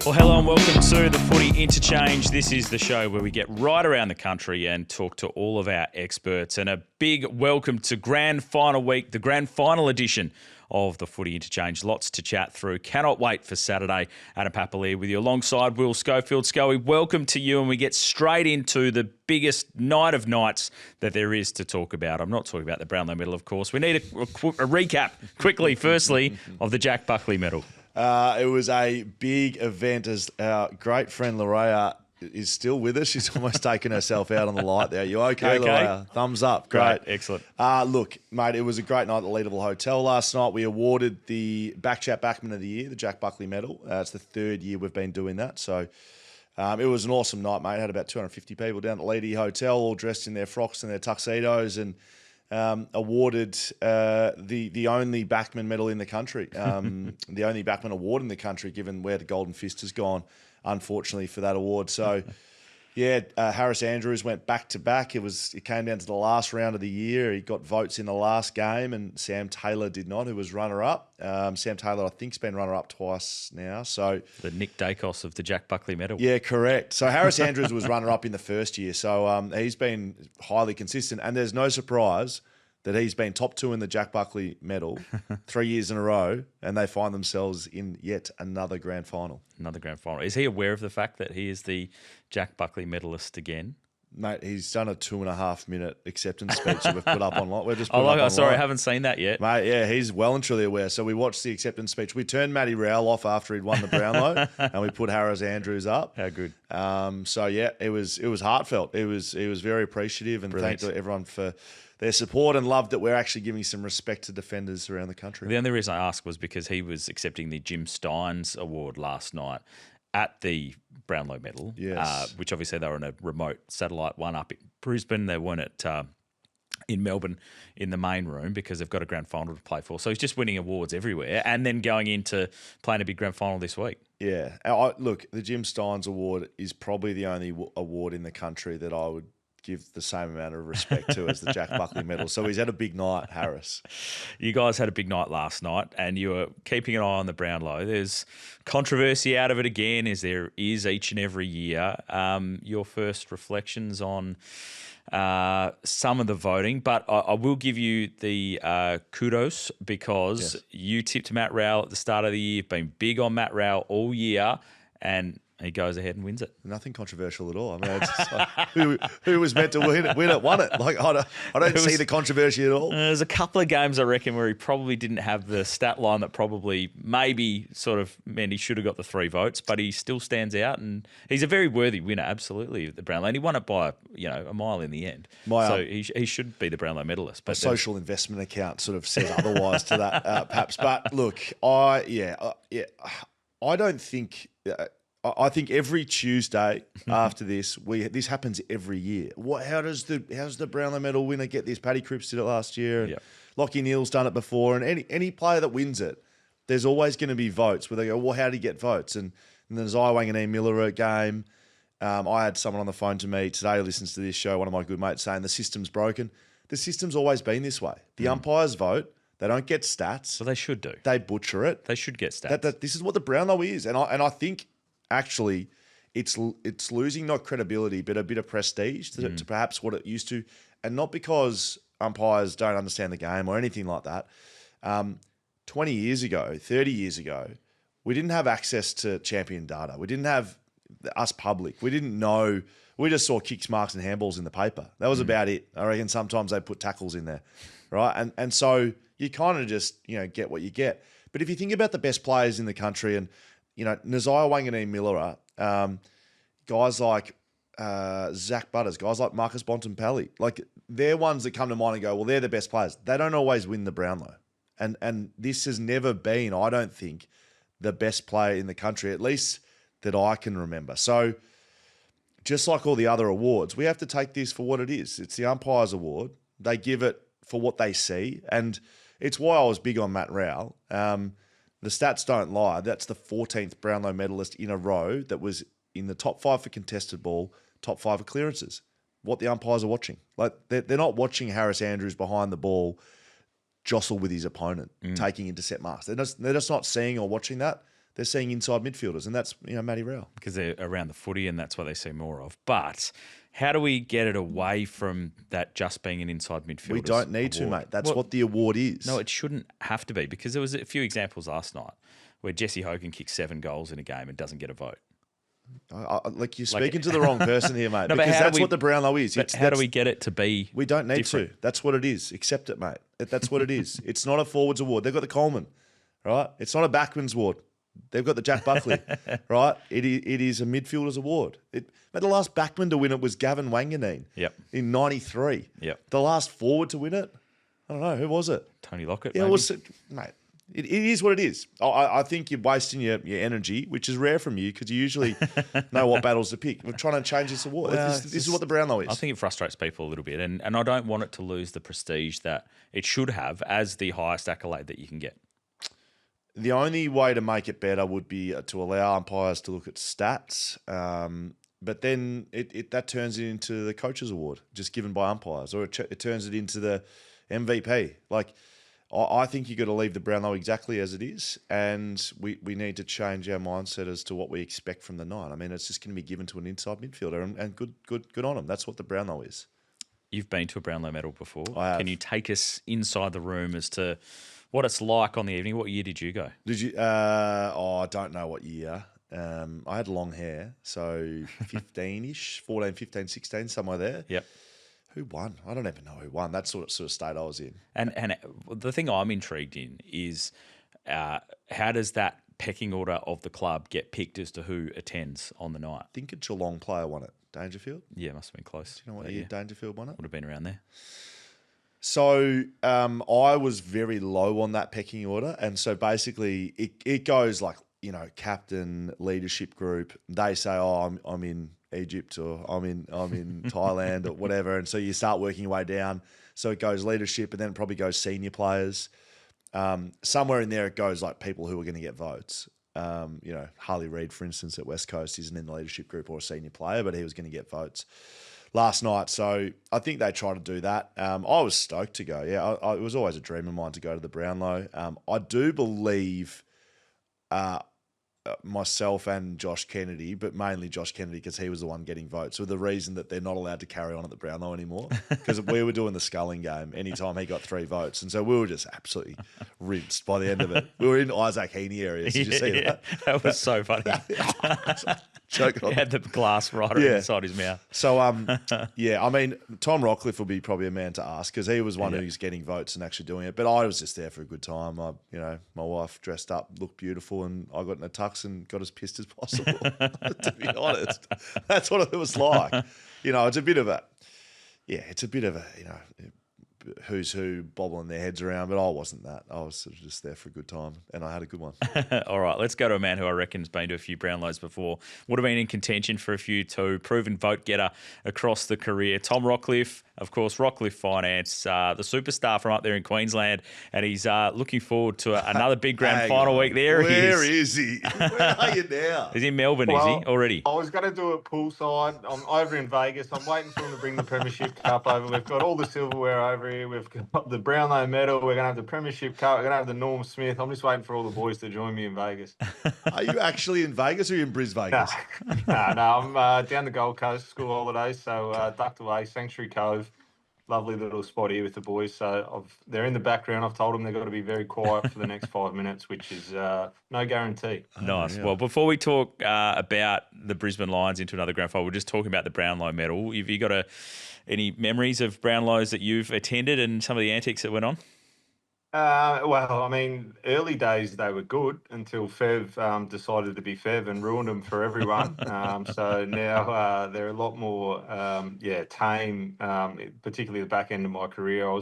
Well, hello and welcome to the Footy Interchange. This is the show where we get right around the country and talk to all of our experts. And a big welcome to Grand Final week, the Grand Final edition of the Footy Interchange. Lots to chat through. Cannot wait for Saturday. Adam Papalia with you alongside Will Schofield. Schoey, welcome to you. And we get straight into the biggest night of nights that there is to talk about. I'm not talking about the Brownlow Medal, of course. We need a recap quickly, firstly, of the Jack Buckley Medal. It was a big event, as our great friend Loraya is still with us. She's almost taken herself out on the light there. You okay, Loraya? Thumbs up. Great. Excellent. Look, mate, it was a great night at the Leadable Hotel last night. We awarded the BackChat Backman of the Year, the Jack Buckley Medal. It's the third year we've been doing that. So it was an awesome night, mate. Had about 250 people down at the Leedy Hotel, all dressed in their frocks and their tuxedos, and awarded the only Backman medal in the country, the only Backman award in the country, given where the Golden Fist has gone, unfortunately, for that award. So, yeah, Harris Andrews went back to back. It came down to the last round of the year. He got votes in the last game, and Sam Taylor did not, who was runner-up. Sam Taylor, I think, has been runner-up twice now. So the Nick Dacos of the Jack Buckley Medal. Yeah, correct. So Harris Andrews was runner-up in the first year. So he's been highly consistent, and there's no surprise that he's been top two in the Jack Buckley Medal 3 years in a row, and they find themselves in yet another grand final. Another grand final. Is he aware of the fact that he is the Jack Buckley medalist again? Mate, he's done a 2.5 minute acceptance speech that we've put up online. We're just sorry, I haven't seen that yet. Mate, yeah, he's well and truly aware. So we watched the acceptance speech. We turned Matty Rowell off after he'd won the Brownlow, and we put Harris Andrews up. How good. So yeah, it was heartfelt. It was very appreciative, and Brilliant. thank to everyone for their support, and love that we're actually giving some respect to defenders around the country. The only reason I asked was because he was accepting the Jim Steins Award last night at the Brownlow Medal, Yes. Which obviously they were on a remote satellite one up in Brisbane. They weren't in Melbourne in the main room because they've got a grand final to play for. So he's just winning awards everywhere and then going into playing a big grand final this week. Yeah. Look, the Jim Steins Award is probably the only award in the country that I would give the same amount of respect to as the Jack Buckley Medal. So he's had a big night, Harris. You guys had a big night last night, and you were keeping an eye on the Brownlow. There's controversy out of it again, as there is each and every year. Your first reflections on some of the voting, but I will give you the kudos because you tipped Matt Rowell at the start of the year. You've been big on Matt Rowell all year, and he goes ahead and wins it. Nothing controversial at all. I mean, it's just like, who was meant to win it, won it. Like I don't see the controversy at all. There's a couple of games, I reckon, where he probably didn't have the stat line that probably maybe sort of meant he should have got the 3 votes, but he still stands out, and he's a very worthy winner, absolutely, of the Brownlow. And he won it by a mile in the end. So he should be the Brownlow medalist. But a social investment account sort of says otherwise to that, perhaps. But look, I don't think. I think every Tuesday after this, this happens every year. How's the Brownlow Medal winner get this? Paddy Cripps did it last year, and Lachie Neale's done it before. And any player that wins it, there's always going to be votes where they go, well, how did he get votes? And there's Iwang and Ian Miller game. I had someone on the phone to me today who listens to this show, one of my good mates, saying the system's broken. The system's always been this way. The umpires vote. They don't get stats. Well, they should do. They butcher it. They should get stats. This is what the Brownlow is, and I think. Actually, it's losing not credibility, but a bit of prestige to perhaps what it used to, and not because umpires don't understand the game or anything like that. 20 years ago, 30 years ago, we didn't have access to champion data. We didn't have us public. We didn't know. We just saw kicks, marks, and handballs in the paper. That was about it. I reckon sometimes they put tackles in there, right? And so you kind of just get what you get. But if you think about the best players in the country and Nazia Wanganeen Miller, guys like Zach Butters, guys like Marcus Bontempelli, like they're ones that come to mind and go, well, they're the best players. They don't always win the Brownlow. And this has never been, I don't think, the best player in the country, at least that I can remember. So just like all the other awards, we have to take this for what it is. It's the Umpires Award. They give it for what they see. And it's why I was big on Matt Rowell. The stats don't lie. That's the 14th Brownlow medalist in a row that was in the top 5 for contested ball, top 5 for clearances. What the umpires are watching. Like they're not watching Harris Andrews behind the ball jostle with his opponent, taking intercept marks. They're just not seeing or watching that. they're seeing inside midfielders, and that's Matty Rowell. Because they're around the footy and that's what they see more of. But how do we get it away from that just being an inside midfielder? We don't need to, mate. That's what the award is. No, it shouldn't have to be, because there was a few examples last night where Jesse Hogan kicks 7 goals in a game and doesn't get a vote. You're speaking to the wrong person here, mate. No, because that's what the Brownlow is. How do we get it to be? We don't need different? to. That's what it is. Accept it, mate. That's what it is. It's not a forwards award. They've got the Coleman, right? It's not a backman's award. They've got the Jack Buckley, right? It is a midfielder's award. The last backman to win it was Gavin Wanganeen in '93. Yep. The last forward to win it, I don't know. Who was it? Tony Lockett, Yeah, maybe? it was, mate. It is what it is. I think you're wasting your energy, which is rare from you because you usually know what battles to pick. We're trying to change this award. This is what the Brownlow is. I think it frustrates people a little bit, and I don't want it to lose the prestige that it should have as the highest accolade that you can get. The only way to make it better would be to allow umpires to look at stats, but then that turns it into the coach's award, just given by umpires, or it turns it into the MVP. I think you've got to leave the Brownlow exactly as it is, and we need to change our mindset as to what we expect from the night. I mean, it's just going to be given to an inside midfielder, and good on them. That's what the Brownlow is. You've been to a Brownlow Medal before. I have. Can you take us inside the room as to what it's like on the evening? What year did you go? Did you? I don't know what year. I had long hair, so 15-ish, 14, 15, 16, somewhere there. Yep. Who won? I don't even know who won. That's sort of state I was in. And the thing I'm intrigued in is how does that pecking order of the club get picked as to who attends on the night? I think a Geelong player won it. Dangerfield? Yeah, must have been close. Do you know what year Dangerfield won it? Would have been around there. So I was very low on that pecking order. And so basically it goes like, captain, leadership group. They say, I'm in Egypt, or I'm in Thailand, or whatever. And so you start working your way down. So it goes leadership, and then it probably goes senior players. Somewhere in there it goes like people who are going to get votes. Harley Reid, for instance, at West Coast isn't in the leadership group or a senior player, but he was going to get votes last night. So I think they try to do that. I was stoked to go. Yeah, it was always a dream of mine to go to the Brownlow. I do believe myself and Josh Kennedy, but mainly Josh Kennedy because he was the one getting votes, were the reason that they're not allowed to carry on at the Brownlow anymore, because we were doing the sculling game anytime he got 3 votes. And so we were just absolutely rinsed by the end of it. We were in Isaac Heaney areas. Did you see that? That was so funny. Choking He had the glass right inside his mouth. So, I mean, Tom Rockliff will be probably a man to ask because he was one who's getting votes and actually doing it. But I was just there for a good time. My wife dressed up, looked beautiful, and I got in a tux and got as pissed as possible, to be honest. That's what it was like. It's a bit of a who's who bobbling their heads around, but I wasn't that. I was sort of just there for a good time, and I had a good one. All right, let's go to a man who I reckon has been to a few Brownlows before. Would have been in contention for a few too. Proven vote getter across the career. Tom Rockliff, of course, Rockliff Finance, the superstar from up there in Queensland, and he's looking forward to another big grand final week. There he is. Where is he? Where are you now? He's in Melbourne, is he, already? I was going to do it poolside. I'm over in Vegas. I'm waiting for him to bring the Premiership Cup over. We've got all the silverware over here. We've got the Brownlow Medal. We're going to have the Premiership Cup. We're going to have the Norm Smith. I'm just waiting for all the boys to join me in Vegas. Are you actually in Vegas or are you in Brisbane? No, I'm down the Gold Coast, school holidays, so ducked away, Sanctuary Cove. Lovely little spot here with the boys. So they're in the background. I've told them they've got to be very quiet for the next 5 minutes, which is no guarantee. Nice. Well, before we talk about the Brisbane Lions into another grand final, we're just talking about the Brownlow Medal. Have you got any memories of Brownlows that you've attended and some of the antics that went on? Well, I mean, early days they were good until Fev decided to be Fev and ruined them for everyone. So now they're a lot more, tame, particularly the back end of my career. I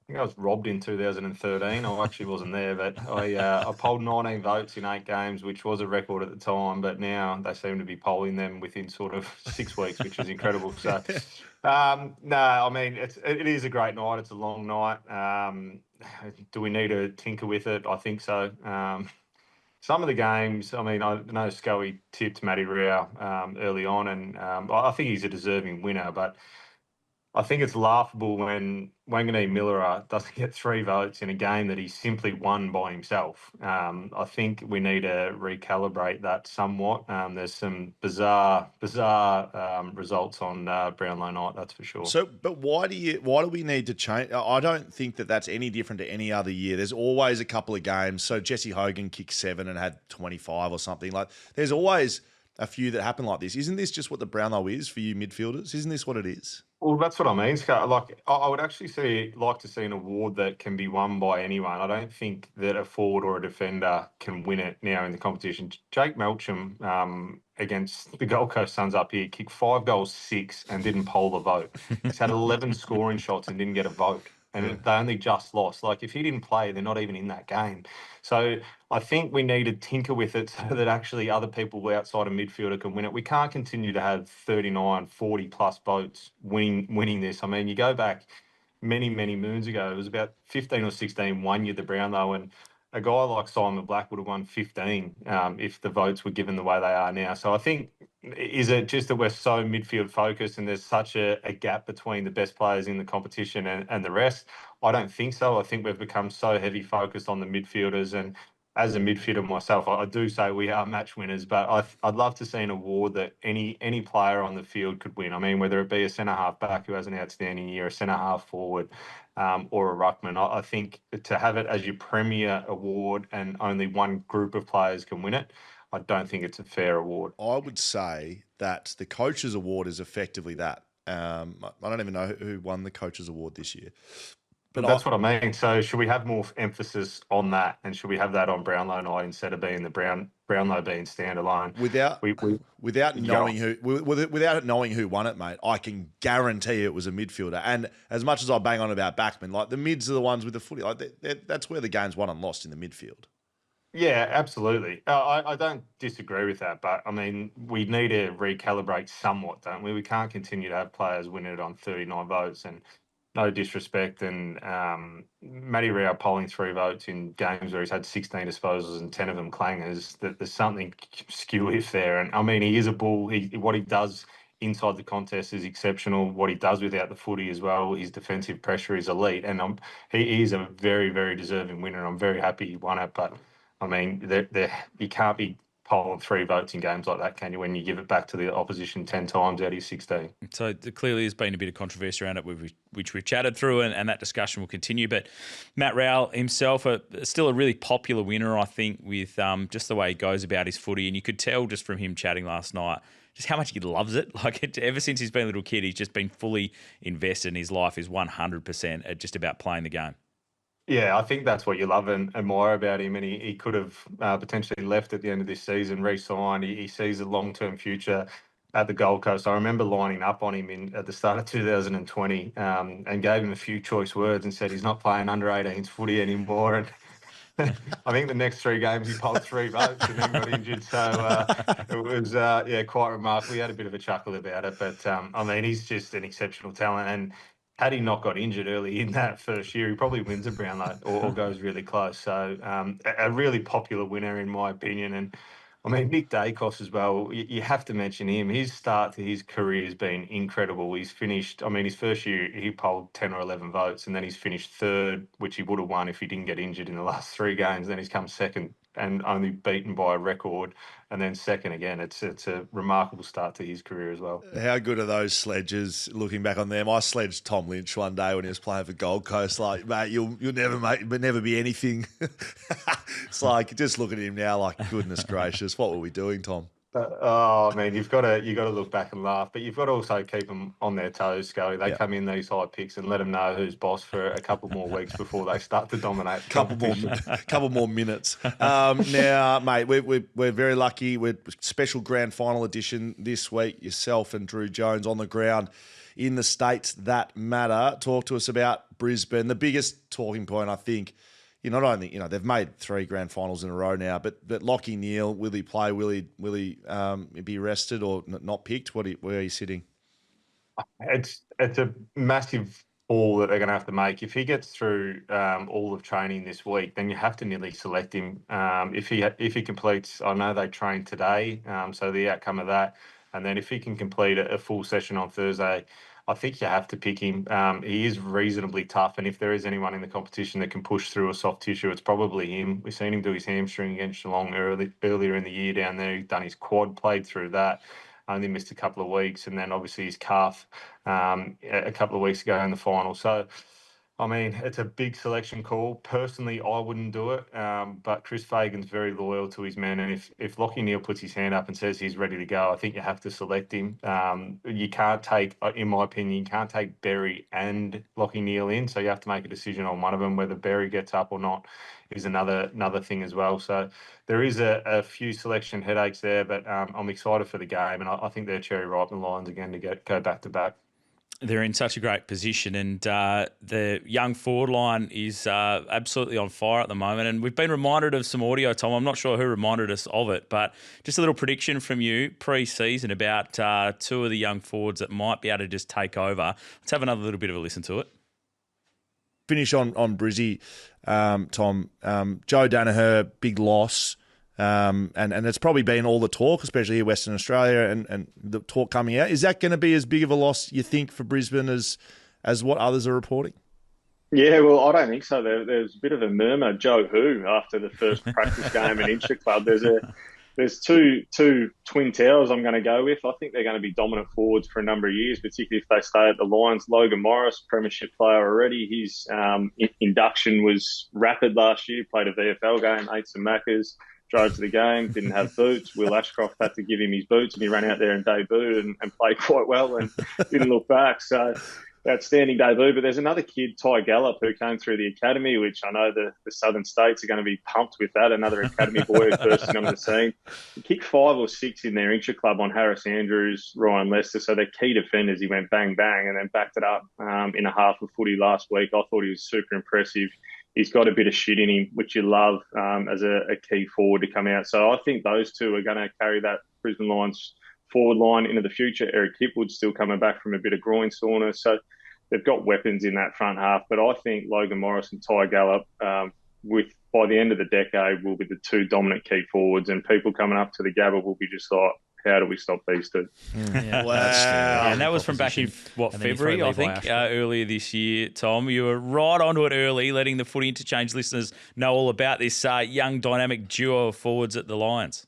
think I was robbed in 2013. I actually wasn't there, but I polled 19 votes in 8 games, which was a record at the time. But now they seem to be polling them within sort of 6 weeks, which is incredible. So, no, I mean, it is a great night. It's a long night. Do we need to tinker with it? I think so. Some of the games, I mean, I know Schoey tipped Matty Rowell early on, and I think he's a deserving winner, but I think it's laughable when Wanganeen Miller doesn't get 3 votes in a game that he simply won by himself. I think we need to recalibrate that somewhat. There's some bizarre results on Brownlow night, that's for sure. So, but why do we need to change? I don't think that that's any different to any other year. There's always a couple of games. So Jesse Hogan kicked 7 and had 25 or something. Like, there's always a few that happen like this. Isn't this just what the Brownlow is for you midfielders? Isn't this what it is? Well, that's what I mean, Scott. Like, I would actually like to see an award that can be won by anyone. I don't think that a forward or a defender can win it now in the competition. Jake Melcham against the Gold Coast Suns up here kicked 5 goals, 6, and didn't poll the vote. He's had 11 scoring shots and didn't get a vote. And they only just lost. Like, if he didn't play, they're not even in that game. So I think we need to tinker with it so that actually other people outside of midfielder can win it. We can't continue to have 39, 40 plus votes winning this. I mean, you go back many, many moons ago, it was about 15 or 16 one year the Brownlow, and a guy like Simon Black would have won 15 if the votes were given the way they are now. So I think, is it just that we're so midfield focused and there's such a gap between the best players in the competition and the rest? I don't think so. I think we've become so heavy focused on the midfielders, and as a midfielder myself, I do say we are match winners, but I'd love to see an award that any player on the field could win. I mean, whether it be a centre-half back who has an outstanding year, a centre-half forward, or a ruckman. I think to have it as your premier award and only one group of players can win it, I don't think it's a fair award. I would say that the Coaches Award is effectively that. I don't even know who won the Coaches Award this year. But that's what I mean. So should we have more emphasis on that, and should we have that on Brownlow night instead of being the Brownlow being standalone? Without knowing who won it, mate, I can guarantee it was a midfielder. And as much as I bang on about backmen, like, the mids are the ones with the footy. Like, that's where the game's won and lost, in the midfield. Yeah, absolutely. I don't disagree with that, but I mean, we need to recalibrate somewhat, don't we? We can't continue to have players winning it on 39 votes, and no disrespect. And Matty Rowell polling 3 votes in games where he's had 16 disposals and 10 of them clangers. That there's something skew if there. And I mean, he is a bull. What he does inside the contest is exceptional. What he does without the footy as well, his defensive pressure is elite. And he is a very, very deserving winner. I'm very happy he won it, but I mean, you can't be polling 3 votes in games like that, can you, when you give it back to the opposition 10 times out of 16? So there clearly has been a bit of controversy around it, which we've chatted through, and that discussion will continue. But Matt Rowell himself, still a really popular winner, I think, with just the way he goes about his footy. And you could tell just from him chatting last night just how much he loves it. Like, ever since he's been a little kid, he's just been fully invested, and his life is 100% at just about playing the game. Yeah, I think that's what you love and admire about him. And he could have potentially left at the end of this season, re-signed. He sees a long-term future at the Gold Coast. I remember lining up on him at the start of 2020 and gave him a few choice words and said he's not playing under 18s footy anymore. And I think the next 3 games he polled 3 votes and then got injured. So it was, quite remarkable. We had a bit of a chuckle about it. But, I mean, he's just an exceptional talent. And had he not got injured early in that first year, he probably wins a Brownlow or goes really close. So a really popular winner, in my opinion. And I mean, Nick Dacos as well, you have to mention him. His start to his career has been incredible. He's finished, I mean, his first year, he polled 10 or 11 votes, and then he's finished 3rd, which he would have won if he didn't get injured in the last 3 games. Then he's come 2nd and only beaten by a record, and then 2nd again. It's a remarkable start to his career as well. How good are those sledges? Looking back on them, I sledged Tom Lynch one day when he was playing for Gold Coast. Like, mate, you'll never be anything. It's like, just look at him now. Like, goodness gracious, what were we doing, Tom? I mean, you've got to look back and laugh, but you've got to also keep them on their toes, Scully. They come in these high picks and let them know who's boss for a couple more weeks before they start to dominate. Couple more minutes. Now, mate, we're very lucky. We're special grand final edition this week. Yourself and Drew Jones on the ground in the states that matter. Talk to us about Brisbane. The biggest talking point, I think. Not only, they've made 3 grand finals in a row now, but Lockie Neal, will he play? Will he be rested or not picked? Where are you sitting? It's a massive call that they're going to have to make. If he gets through all of training this week, then you have to nearly select him. If he completes, I know they trained today, so the outcome of that, and then if he can complete a full session on Thursday, I think you have to pick him. He is reasonably tough, and if there is anyone in the competition that can push through a soft tissue, it's probably him. We've seen him do his hamstring against Geelong earlier in the year down there. He's done his quad, played through that. Only missed a couple of weeks, and then obviously his calf a couple of weeks ago in the final. So, I mean, it's a big selection call. Personally, I wouldn't do it, but Chris Fagan's very loyal to his men, and if Lachie Neale puts his hand up and says he's ready to go, I think you have to select him. You can't take, in my opinion, you can't take Berry and Lachie Neale in, so you have to make a decision on one of them. Whether Berry gets up or not is another thing as well. So there is a few selection headaches there, but I'm excited for the game, and I think they're cherry ripe in the Lions again to go back to back. They're in such a great position, and the young forward line is absolutely on fire at the moment. And we've been reminded of some audio, Tom. I'm not sure who reminded us of it, but just a little prediction from you pre-season about two of the young forwards that might be able to just take over. Let's have another little bit of a listen to it. Finish on Brizzy, Tom. Joe Danaher, big loss. And it's probably been all the talk, especially here in Western Australia, and the talk coming out. Is that going to be as big of a loss, you think, for Brisbane as what others are reporting? Yeah, well, I don't think so. There's a bit of a murmur. Joe who after the first practice game at Inter Club. There's two twin towers I'm going to go with. I think they're going to be dominant forwards for a number of years, particularly if they stay at the Lions. Logan Morris, premiership player already. His induction was rapid last year. Played a VFL game, ate some Maccas. Drove to the game, didn't have boots. Will Ashcroft had to give him his boots, and he ran out there and debuted and played quite well and didn't look back. So, outstanding debut. But there's another kid, Ty Gallup, who came through the academy, which I know the Southern States are going to be pumped with that. Another academy boy bursting on the scene. He kicked 5 or 6 in their intra club on Harris Andrews, Ryan Lester. So they're key defenders. He went bang, bang, and then backed it up in a half of footy last week. I thought he was super impressive. He's got a bit of shit in him, which you love as a key forward to come out. So I think those two are going to carry that Brisbane Lions forward line into the future. Eric Hipwood's still coming back from a bit of groin soreness. So they've got weapons in that front half. But I think Logan Morris and Ty Gallup, by the end of the decade, will be the two dominant key forwards. And people coming up to the Gabba will be just like, how do we stop these two? Yeah. Wow. And that was from back in, February, I think, earlier this year, Tom. You were right onto it early, letting the Footy Interchange listeners know all about this young dynamic duo of forwards at the Lions.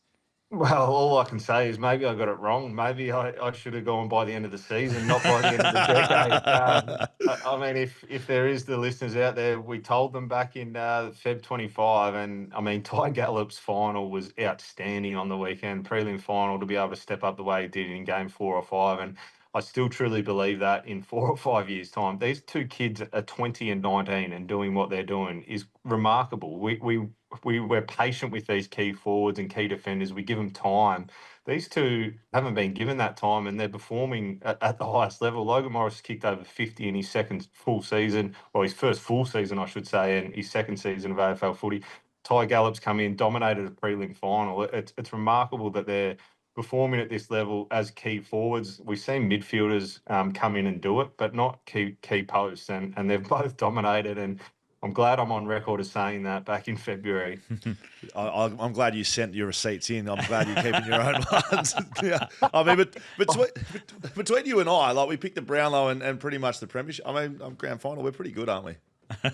Well, all I can say is maybe I got it wrong. Maybe I should have gone by the end of the season, not by the end of the decade. I mean, if there is the listeners out there, we told them back in Feb 25, and I mean, Ty Gallup's final was outstanding on the weekend, prelim final, to be able to step up the way he did in game 4 or 5, and I still truly believe that in 4 or 5 years' time, these two kids are 20 and 19 and doing what they're doing is remarkable. We're patient with these key forwards and key defenders. We give them time. These two haven't been given that time, and they're performing at the highest level. Logan Morris kicked over 50 in his second full season, or his first full season, I should say, and his second season of AFL footy. Ty Gallup's come in, dominated a prelim final. It's remarkable that they're performing at this level as key forwards. We've seen midfielders come in and do it, but not key posts, and they've both dominated, and I'm glad I'm on record as saying that back in February. I'm glad you sent your receipts in. I'm glad you're keeping your own ones. Yeah. I mean, but between you and I, like we picked the Brownlow and pretty much the Premiership. I mean, grand final. We're pretty good, aren't we?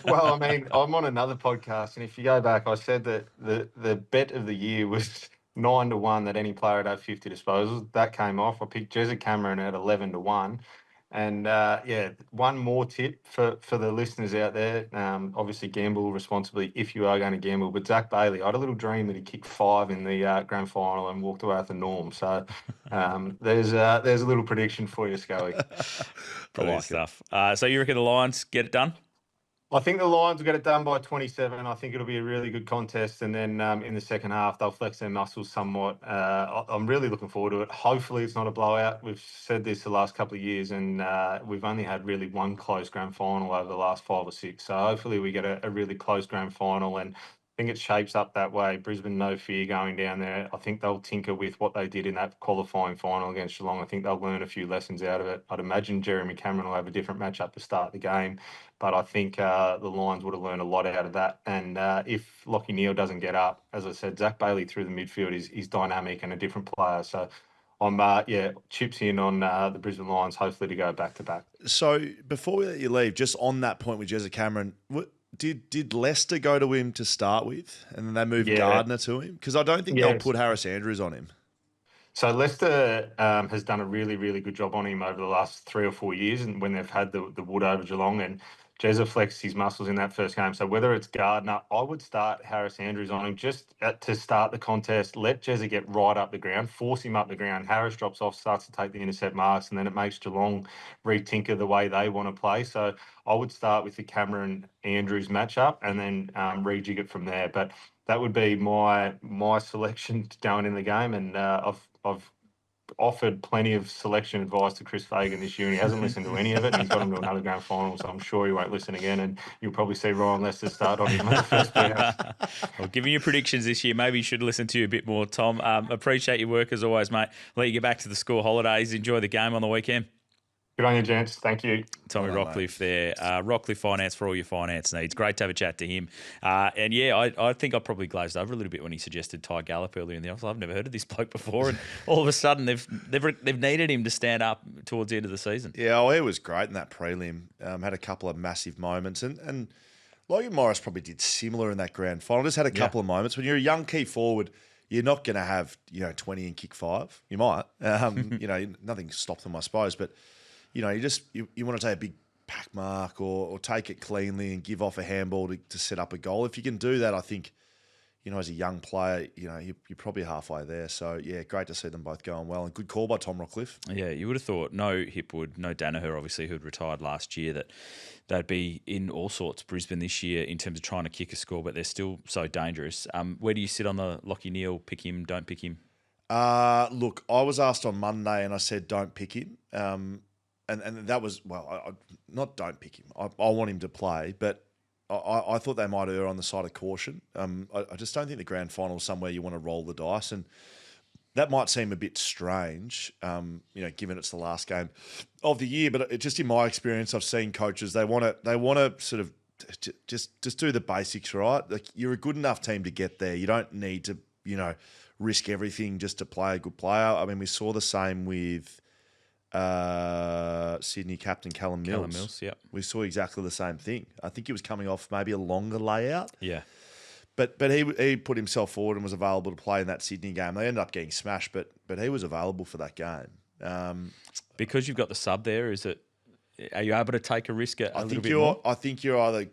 Well, I mean, I'm on another podcast, and if you go back, I said that the bet of the year was 9-1 that any player would have 50 disposals. That came off. I picked Jezza Cameron at 11-1. And one more tip for the listeners out there. Obviously, gamble responsibly if you are going to gamble. But Zach Bailey, I had a little dream that he kicked 5 in the grand final and walked away with the norm. So there's a little prediction for you, Schoey. Brilliant stuff. So you reckon the Lions get it done? I think the Lions will get it done by 27. I think it'll be a really good contest. And then in the second half, they'll flex their muscles somewhat. I'm really looking forward to it. Hopefully it's not a blowout. We've said this the last couple of years, and we've only had really one close grand final over the last 5 or 6. So hopefully we get a really close grand final, and I think it shapes up that way. Brisbane, no fear going down there. I think they'll tinker with what they did in that qualifying final against Geelong. I think they'll learn a few lessons out of it. I'd imagine Jeremy Cameron will have a different matchup to start the game, but I think the Lions would have learned a lot out of that. And if Lachie Neale doesn't get up, as I said, Zach Bailey through the midfield is dynamic and a different player. So chips in on the Brisbane Lions, hopefully to go back to back. So before we let you leave, just on that point with Jezza Cameron, did Leicester go to him to start with, and then they moved Gardner to him? Because I don't think they'll put Harris Andrews on him. So Leicester has done a really, really good job on him over the last 3 or 4 years, and when they've had the wood over Geelong, and Jezza flexed his muscles in that first game. So whether it's Gardner, I would start Harris Andrews on him just to start the contest. Let Jezza get right up the ground, force him up the ground. Harris drops off, starts to take the intercept marks, and then it makes Geelong retinker the way they want to play. So I would start with the Cameron Andrews matchup and then rejig it from there. But that would be my selection going in the game, and I've offered plenty of selection advice to Chris Fagan this year, and he hasn't listened to any of it, and he's got him to another grand final, so I'm sure he won't listen again, and you'll probably see Ryan Lester start on him at the first bounce. Well, giving you predictions this year, maybe you should listen to you a bit more, Tom. Appreciate your work as always, mate. Let you get back to the school holidays. Enjoy the game on the weekend. Good on you, gents. Thank you. Tommy Rockliff there. Rockliff Finance for all your finance needs. Great to have a chat to him. I think I probably glazed over a little bit when he suggested Ty Gallup earlier in the office. I've never heard of this bloke before, and all of a sudden they've needed him to stand up towards the end of the season. Yeah, he was great in that prelim. Had a couple of massive moments, and Logan Morris probably did similar in that grand final. Just had a couple of moments. When you're a young key forward, you're not going to have 20 and kick 5. You might, nothing stopped them, I suppose, but. You want to take a big pack mark or take it cleanly and give off a handball to set up a goal. If you can do that, I think, as a young player, you're probably halfway there. So, yeah, great to see them both going well. And good call by Tom Rockliff. Yeah, you would have thought no Hipwood, no Danaher, obviously, who'd retired last year, that they'd be in all sorts Brisbane this year in terms of trying to kick a score, but they're still so dangerous. Where do you sit on the Lachie Neale, pick him, don't pick him? Look, I was asked on Monday and I said don't pick him. And that was, not don't pick him. I want him to play, but I thought they might err on the side of caution. I just don't think the grand final is somewhere you want to roll the dice. And that might seem a bit strange, given it's the last game of the year. But just in my experience, I've seen coaches, they want to sort of just do the basics, right? Like, you're a good enough team to get there. You don't need to, risk everything just to play a good player. I mean, we saw the same with Sydney captain Callum Mills. Yeah. We saw exactly the same thing. I think he was coming off maybe a longer layout. Yeah. But he put himself forward and was available to play in that Sydney game. They ended up getting smashed, but he was available for that game. Because you've got the sub there, are you able to take a risk a little bit more? I think you're either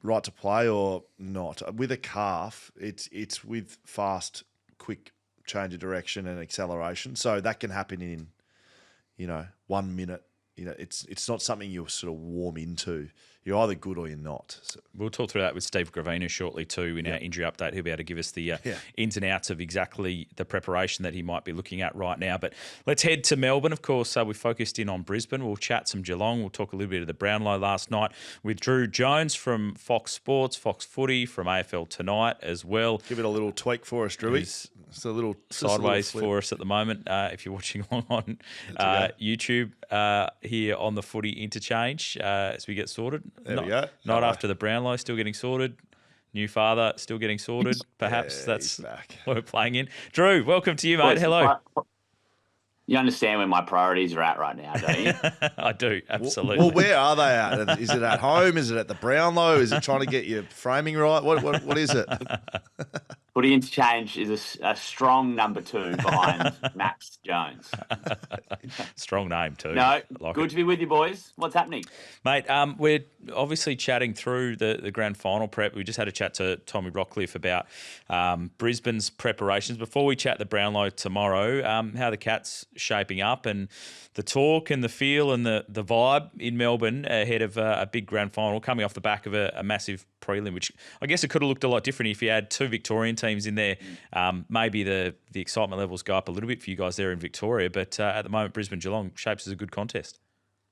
right to play or not. With a calf, it's with fast, quick change of direction and acceleration. So that can happen in 1 minute. It's not something you sort of warm into. You're either good or you're not. So. We'll talk through that with Steve Gravina shortly too in our injury update. He'll be able to give us the ins and outs of exactly the preparation that he might be looking at right now. But let's head to Melbourne. Of course, we focused in on Brisbane. We'll chat some Geelong. We'll talk a little bit of the Brownlow last night with Drew Jones from Fox Sports, Fox Footy, from AFL Tonight as well. Give it a little tweak for us, Drewy. It's a little sideways for us at the moment. If you're watching along on YouTube here on the Footy Interchange as we get sorted. There we go. Not after the Brownlow, still getting sorted. New father, still getting sorted. Perhaps that's what we're playing in. Drew, welcome to you, mate. Hello. You understand where my priorities are at right now, don't you? I do, absolutely. Well, where are they at? Is it at home? Is it at the Brownlow? Is it trying to get your framing right? What is it? Footy Interchange is a strong number 2 behind Max Jones. Strong name too. No, good to be with you, boys. What's happening? Mate, we're obviously chatting through the grand final prep. We just had a chat to Tommy Rockliff about Brisbane's preparations. Before we chat the Brownlow tomorrow, how the Cats shaping up and the talk and the feel and the vibe in Melbourne ahead of a big grand final coming off the back of a massive prelim, which I guess it could have looked a lot different if you had 2 Victorian teams in there. Maybe the excitement levels go up a little bit for you guys there in Victoria, but at the moment Brisbane-Geelong shapes as a good contest.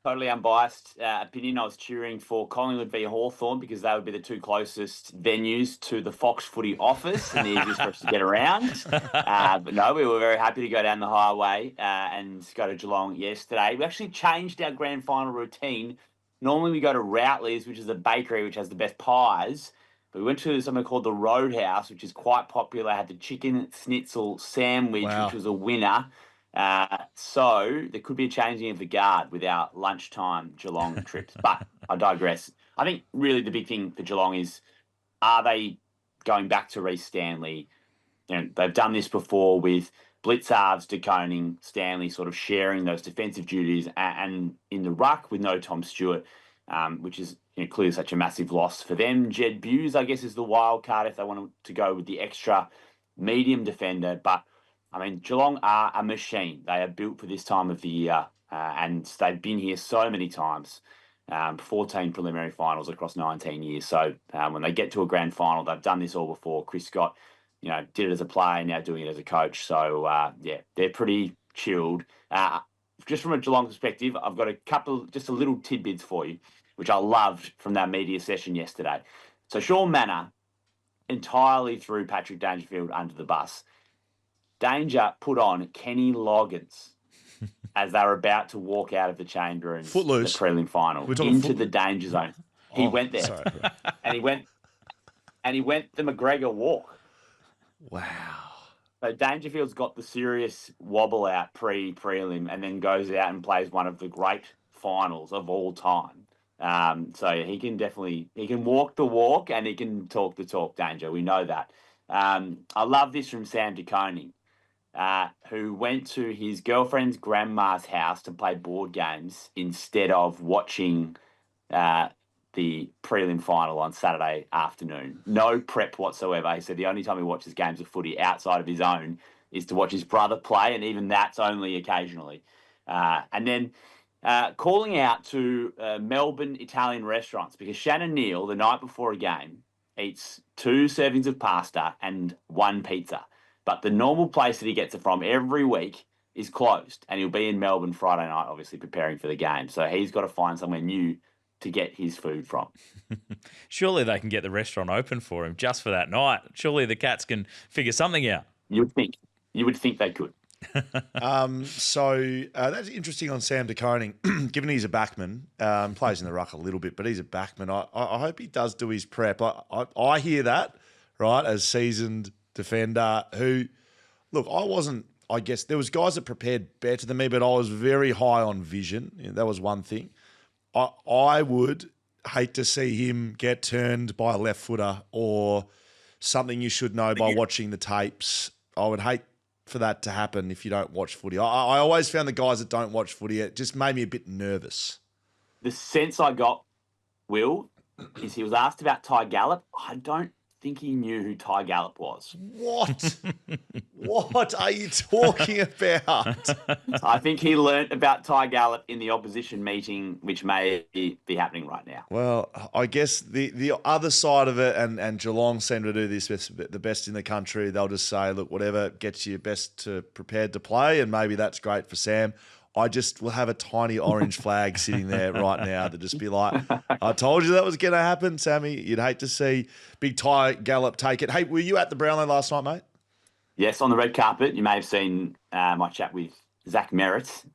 Totally unbiased opinion. I was cheering for Collingwood v Hawthorn because they would be the 2 closest venues to the Fox Footy office and the easiest for us to get around. But no, we were very happy to go down the highway and go to Geelong yesterday. We actually changed our grand final routine. Normally we go to Rowley's, which is a bakery which has the best pies. But we went to something called the Roadhouse, which is quite popular. Had the chicken schnitzel sandwich, which was a winner. So there could be a changing of the guard with our lunchtime Geelong trips. But I digress. I think really the big thing for Geelong is, are they going back to Reece Stanley? They've done this before with Blitzarves, De Koning, Stanley sort of sharing those defensive duties, and in the ruck with no Tom Stewart, which is clearly such a massive loss for them. Jed Buse, I guess, is the wild card if they want to go with the extra medium defender. But, I mean, Geelong are a machine. They are built for this time of the year, and they've been here so many times. 14 preliminary finals across 19 years. So when they get to a grand final, they've done this all before. Chris Scott, did it as a player, now doing it as a coach. So, they're pretty chilled. Just from a Geelong perspective, I've got just a little tidbits for you, which I loved from that media session yesterday. So Sean Manor entirely threw Patrick Dangerfield under the bus. Danger put on Kenny Loggins as they were about to walk out of the change rooms, Footloose. the prelim final, into the danger zone. He went there, sorry. and he went the McGregor walk. Wow. So Dangerfield's got the serious wobble out prelim, and then goes out and plays one of the great finals of all time. So he can walk the walk and he can talk the talk. Danger, we know that. I love this from Sam De Koning, who went to his girlfriend's grandma's house to play board games instead of watching the prelim final on Saturday afternoon. No prep whatsoever. He said the only time he watches games of footy outside of his own is to watch his brother play, and even that's only occasionally. And then calling out to Melbourne Italian restaurants, because Shannon Neal, the night before a game, eats 2 servings of pasta and 1 pizza. But the normal place that he gets it from every week is closed, and he'll be in Melbourne Friday night, obviously preparing for the game. So he's got to find somewhere new to get his food from. Surely they can get the restaurant open for him just for that night. Surely the Cats can figure something out. You would think they could. So that's interesting on Sam De Koning, given he's a backman, plays in the ruck a little bit, but he's a backman. I hope he does do his prep. I hear that, right, as seasoned defender who, look, I guess there was guys that prepared better than me, but I was very high on vision. That was one thing. I would hate to see him get turned by a left footer or something you should know by watching the tapes. I would hate for that to happen if you don't watch footy. I always found the guys that don't watch footy, it just made me a bit nervous. The sense I got, Will, is he was asked about Ty Gallop. I don't think he knew who Ty Gallop was. What? What are you talking about? I think he learnt about Ty Gallop in the opposition meeting, which may be happening right now. Well, I guess the other side of it, and Geelong seem to do this the best in the country, they'll just say, look, whatever gets you best prepared to play, and maybe that's great for Sam. I just will have a tiny orange flag sitting there right now to just be like, I told you that was going to happen, Sammy. You'd hate to see big Ty Gallop take it. Hey, were you at the Brownlow last night, mate? Yes, on the red carpet. You may have seen my chat with Zach Merritt,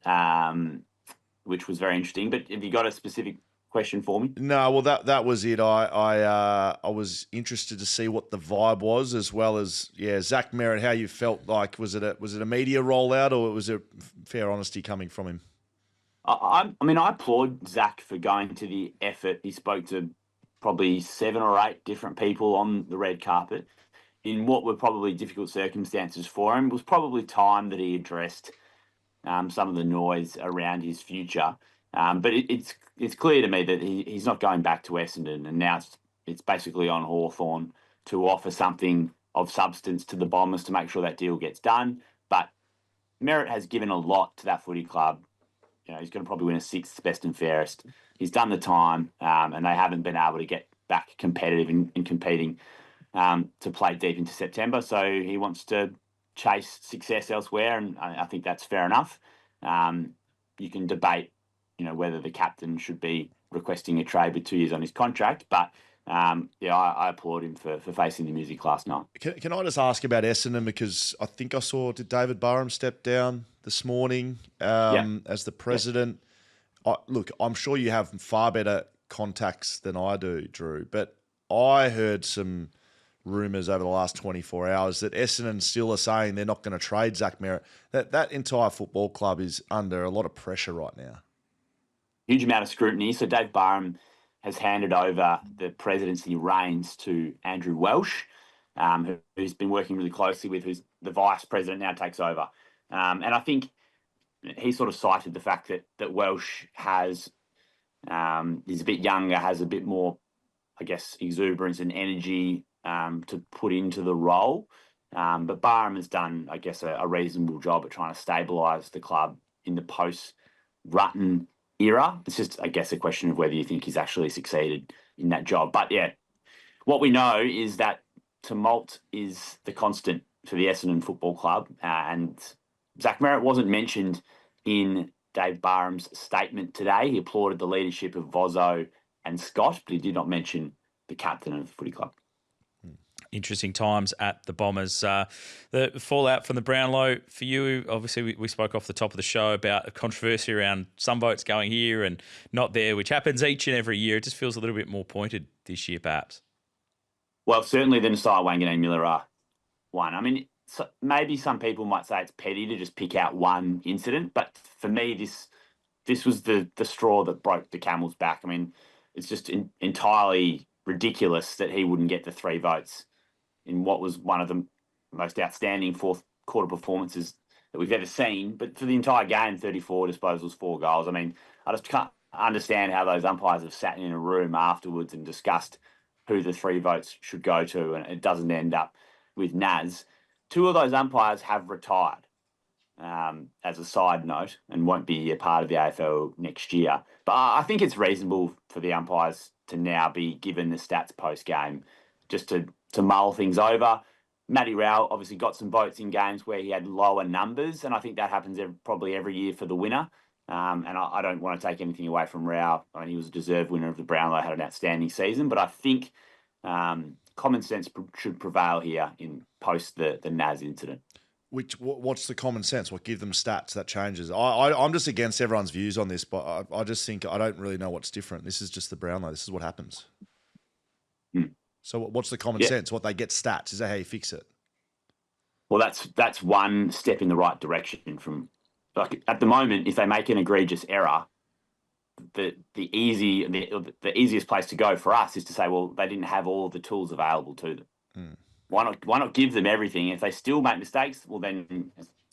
which was very interesting. But have you got a specific question for me? No, well, that was it. I was interested to see what the vibe was, as well as Zach Merritt. How you felt like was it a media rollout, or was it fair honesty coming from him? I mean, I applaud Zach for going to the effort. He spoke to probably 7 or 8 different people on the red carpet in what were probably difficult circumstances for him. It was probably time that he addressed some of the noise around his future. But it's clear to me that he's not going back to Essendon, and now it's basically on Hawthorn to offer something of substance to the Bombers to make sure that deal gets done. But Merritt has given a lot to that footy club. He's going to probably win a 6th best and fairest. He's done the time, and they haven't been able to get back competitive in competing to play deep into September. So he wants to chase success elsewhere, and I think that's fair enough. You can debate whether the captain should be requesting a trade with 2 years on his contract. But, I applaud him for facing the music last night. Can I just ask about Essendon? Because I think I saw, did David Burham step down this morning as the president? Look, I'm sure you have far better contacts than I do, Drew, but I heard some rumours over the last 24 hours that Essendon still are saying they're not going to trade Zach Merritt. That entire football club is under a lot of pressure right now. Huge amount of scrutiny. So Dave Barham has handed over the presidency reins to Andrew Welsh, who's been working really closely with, who's the vice president now takes over. And I think he sort of cited the fact that Welsh is a bit younger, has a bit more, I guess, exuberance and energy to put into the role. But Barham has done, I guess, a reasonable job at trying to stabilise the club in the post-Rutten era. It's just, I guess, a question of whether you think he's actually succeeded in that job. But yeah, what we know is that tumult is the constant for the Essendon Football Club. And Zach Merritt wasn't mentioned in Dave Barham's statement today. He applauded the leadership of Vozzo and Scott, but he did not mention the captain of the footy club. Interesting times at the Bombers. The fallout from the Brownlow for you, obviously we spoke off the top of the show about a controversy around some votes going here and not there, which happens each and every year. It just feels a little bit more pointed this year, perhaps. Well, certainly the Nasiah Wanganeen-Miller one. I mean, maybe some people might say it's petty to just pick out one incident, but for me, this was the straw that broke the camel's back. I mean, it's just entirely ridiculous that he wouldn't get the 3 votes in what was one of the most outstanding fourth quarter performances that we've ever seen. But for the entire game, 34 disposals, 4 goals. I mean, I just can't understand how those umpires have sat in a room afterwards and discussed who the 3 votes should go to, and it doesn't end up with Naz. 2 of those umpires have retired, as a side note, and won't be a part of the AFL next year. But I think it's reasonable for the umpires to now be given the stats post-game just to mull things over. Matty Rowell obviously got some votes in games where he had lower numbers, and I think that happens probably every year for the winner. And I don't want to take anything away from Rowell. I mean, he was a deserved winner of the Brownlow, had an outstanding season, but I think common sense should prevail here in post the Naz incident. What's the common sense? What, give them stats? That changes. I'm just against everyone's views on this, but I just think I don't really know what's different. This is just the Brownlow. This is what happens. So what's the common sense? What, they get stats? Is that how you fix it? Well, that's one step in the right direction. From, like, at the moment, if they make an egregious error, the easiest place to go for us is to say, well, they didn't have all the tools available to them. Why not give them everything? If they still make mistakes, well, then,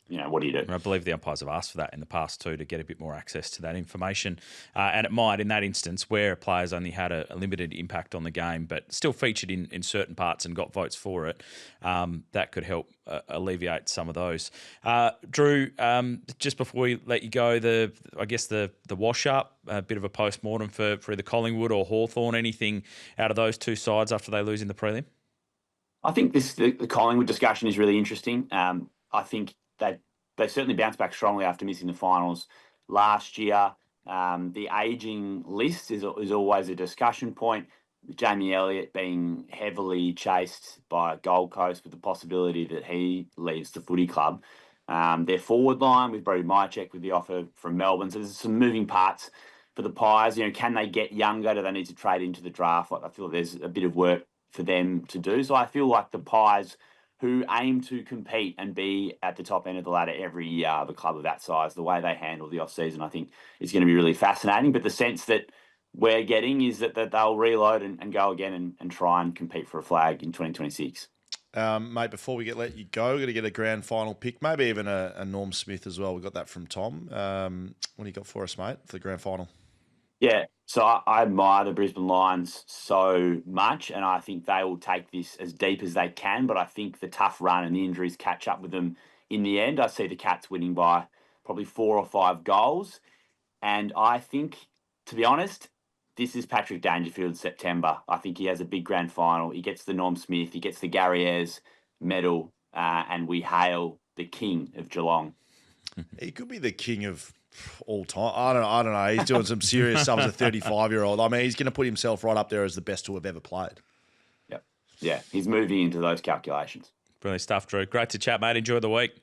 what do you do? I believe the umpires have asked for that in the past too, to get a bit more access to that information. And it might, in that instance, where players only had a limited impact on the game, but still featured in certain parts and got votes for it, that could help alleviate some of those. Drew, just before we let you go, the wash-up, a bit of a post-mortem for either Collingwood or Hawthorn, anything out of those two sides after they lose in the prelim? I think the Collingwood discussion is really interesting. I think they certainly bounced back strongly after missing the finals last year. The ageing list is always a discussion point. Jamie Elliott being heavily chased by Gold Coast with the possibility that he leaves the footy club. Their forward line with Brody Mychek with the offer from Melbourne. So there's some moving parts for the Pies. Can they get younger? Do they need to trade into the draft? I feel there's a bit of work for them to do. So I feel like the Pies, who aim to compete and be at the top end of the ladder every year of a club of that size, the way they handle the off-season, I think is going to be really fascinating. But the sense that we're getting is that they'll reload and go again and try and compete for a flag in 2026. Mate, before we let you go, we're going to get a grand final pick, maybe even a Norm Smith as well. We got that from Tom. What do you got for us, mate, for the grand final? Yeah, so I admire the Brisbane Lions so much, and I think they will take this as deep as they can, but I think the tough run and the injuries catch up with them in the end. I see the Cats winning by probably 4 or 5 goals, and I think, to be honest, this is Patrick Dangerfield's September. I think he has a big grand final. He gets the Norm Smith, he gets the Gary Ayres medal, and we hail the king of Geelong. He could be the king of all time. I don't know. He's doing some serious stuff as a 35-year-old. I mean, he's going to put himself right up there as the best to have ever played. Yep. Yeah, he's moving into those calculations. Brilliant stuff, Drew. Great to chat, mate. Enjoy the week.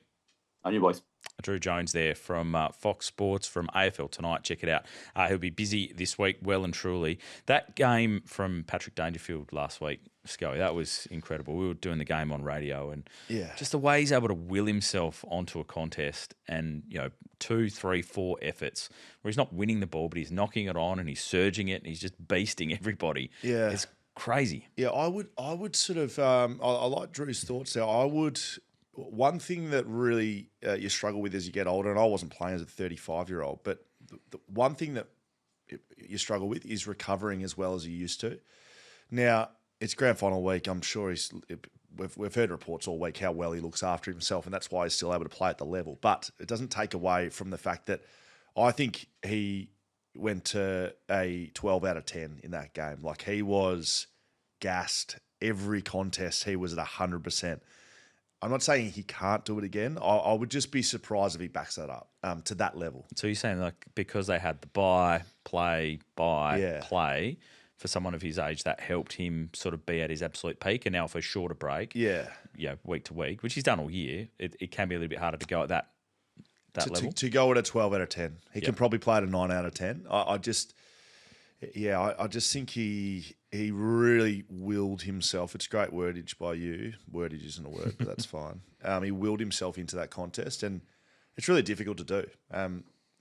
On you, boys. Drew Jones there from Fox Sports, from AFL Tonight. Check it out. He'll be busy this week, well and truly. That game from Patrick Dangerfield last week, Schoey, that was incredible. We were doing the game on radio, and just the way he's able to will himself onto a contest, and 2, 3, 4 efforts where he's not winning the ball, but he's knocking it on and he's surging it and he's just beasting everybody. Yeah, it's crazy. Yeah, I would sort of. I like Drew's thoughts there. I would. One thing that really you struggle with as you get older, and I wasn't playing as a 35-year-old, but the one thing that you struggle with is recovering as well as you used to. Now, it's grand final week. I'm sure we've heard reports all week how well he looks after himself, and that's why he's still able to play at the level. But it doesn't take away from the fact that I think he went to a 12 out of 10 in that game. Like, he was gassed. Every contest, he was at 100%. I'm not saying he can't do it again. I would just be surprised if he backs that up to that level. So you're saying, like, because they had the play, play, for someone of his age, that helped him sort of be at his absolute peak, and now for a shorter break, week to week, which he's done all year, it can be a little bit harder to go at that level. To go at a 12 out of 10. He can probably play at a 9 out of 10. I just think he really willed himself. It's great wordage by you. Wordage isn't a word, but that's fine. He willed himself into that contest, and it's really difficult to do.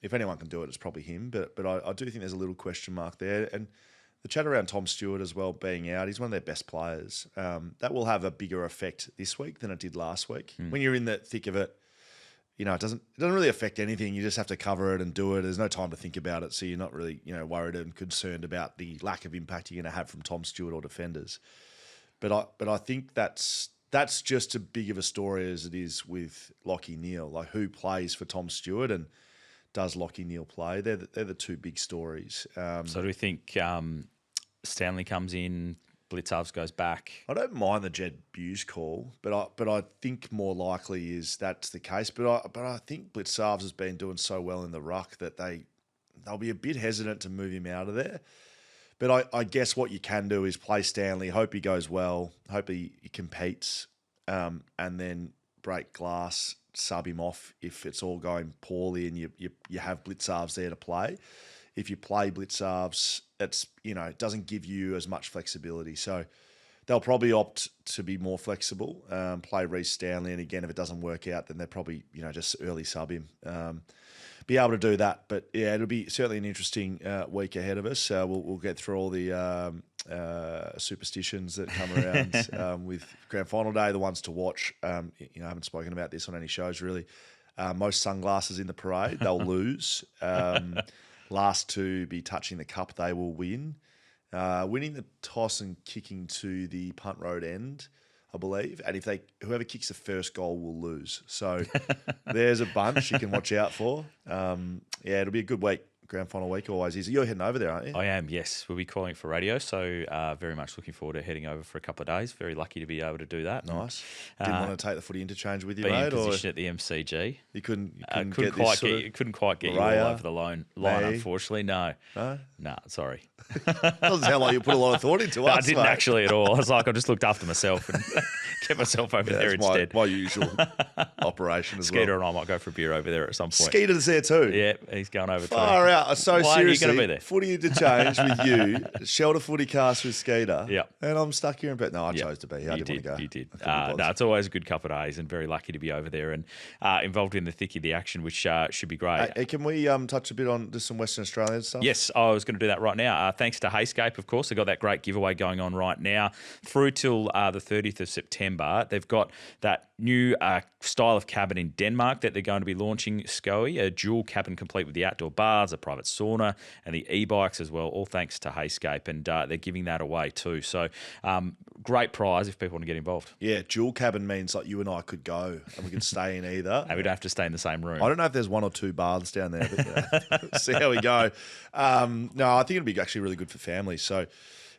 If anyone can do it, it's probably him. But I do think there's a little question mark there. And the chat around Tom Stewart as well being out, he's one of their best players. That will have a bigger effect this week than it did last week. When you're in the thick of it, it doesn't really affect anything. You just have to cover it and do it. There's no time to think about it, so you're not really worried and concerned about the lack of impact you're going to have from Tom Stewart or defenders. But I think that's just as big of a story as it is with Lachie Neale. Like, who plays for Tom Stewart and does Lachie Neale play? They're the two big stories. So do we think Stanley comes in, Blitzarves goes back? I don't mind the Jed Buse call, but I think more likely is that's the case. But I think Blitzarves has been doing so well in the ruck that they'll be a bit hesitant to move him out of there. But I guess what you can do is play Stanley, hope he goes well, hope he competes, and then break glass, sub him off if it's all going poorly and you have Blitzarves there to play. If you play Blitzarves, it doesn't give you as much flexibility. So they'll probably opt to be more flexible, play Reece Stanley, and again, if it doesn't work out, then they'll probably just early sub him. Be able to do that, but yeah, it'll be certainly an interesting week ahead of us. We'll get through all the superstitions that come around with Grand Final Day, the ones to watch. I haven't spoken about this on any shows really. Most sunglasses in the parade, they'll lose. Last to be touching the cup, they will win. Winning the toss and kicking to the punt road end, I believe. And whoever kicks the first goal will lose. So there's a bunch you can watch out for. It'll be a good week. Grand final week always is. You're heading over there, aren't you? I am, yes. We'll be calling it for radio, so very much looking forward to heading over for a couple of days. Very lucky to be able to do that. Nice. Didn't want to take the footy interchange with you, being mate? in position at the MCG. You couldn't couldn't quite get you all over the line, unfortunately. No, sorry. Doesn't sound like you put a lot of thought into us. I didn't actually at all. I was like, I just looked after myself and kept myself over there instead. My usual operation as Skeeter well. and I might go for a beer over there at some point. Skeeter's there too. Yeah, he's going over too. Far out. So why seriously, are you going to be there? Footy Interchange with you, Shelter Footy Cast with Skeeter. Yeah. And I'm stuck here in Perth. No, I chose to be. I didn't want to go. You did. No, it's always a good couple of days and very lucky to be over there and involved in the thick of the action, which should be great. Hey, can we touch a bit on just some Western Australian stuff? Yes, I was going to do that right now. Thanks to Heyscape, of course. They've got that great giveaway going on right now through till the 30th of September. They've got that new style of cabin in Denmark that they're going to be launching, Schoey, a dual cabin complete with the outdoor bars, a private sauna, and the e-bikes as well, all thanks to Heyscape, and they're giving that away too. So great prize if people want to get involved. Yeah, dual cabin means like you and I could go and we could stay in either. And we don't have to stay in the same room. I don't know if there's 1 or 2 baths down there, but see how we go. No, I think it'll be actually really good for families. So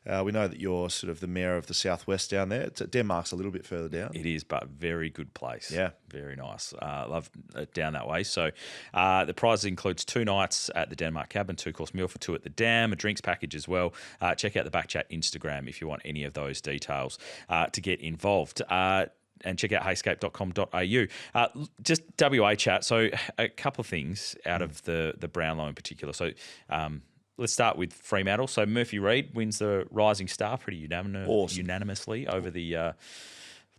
we know that you're sort of the mayor of the southwest down there. Denmark's a little bit further down. It is, but very good place. Yeah. Very nice. Love it down that way. So the prize includes 2 nights at the Denmark cabin, 2-course meal for 2 at the Dam, a drinks package as well. Check out the BackChat Instagram if you want any of those details to get involved. and check out heyscape.com.au. Just WA chat. So a couple of things out of the Brownlow in particular. So let's start with Fremantle. So Murphy Reid wins the Rising Star pretty unanimously over the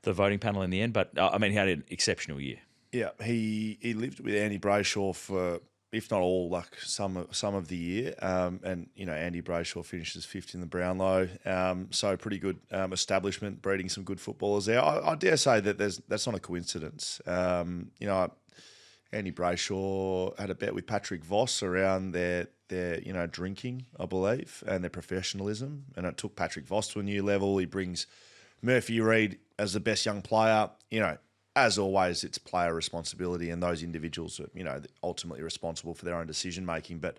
voting panel in the end. But, I mean, he had an exceptional year. Yeah, he lived with Andy Brayshaw for, if not all, like some of the year. And, you know, Andy Brayshaw finishes fifth in the Brownlow. So pretty good establishment, breeding some good footballers there. I dare say that that's not a coincidence. You know, Andy Brayshaw had a bet with Patrick Voss around their drinking, I believe, and their professionalism. And it took Patrick Voss to a new level. He brings Murphy Reid as the best young player. You know, as always, it's player responsibility, and those individuals are, you know, ultimately responsible for their own decision making. But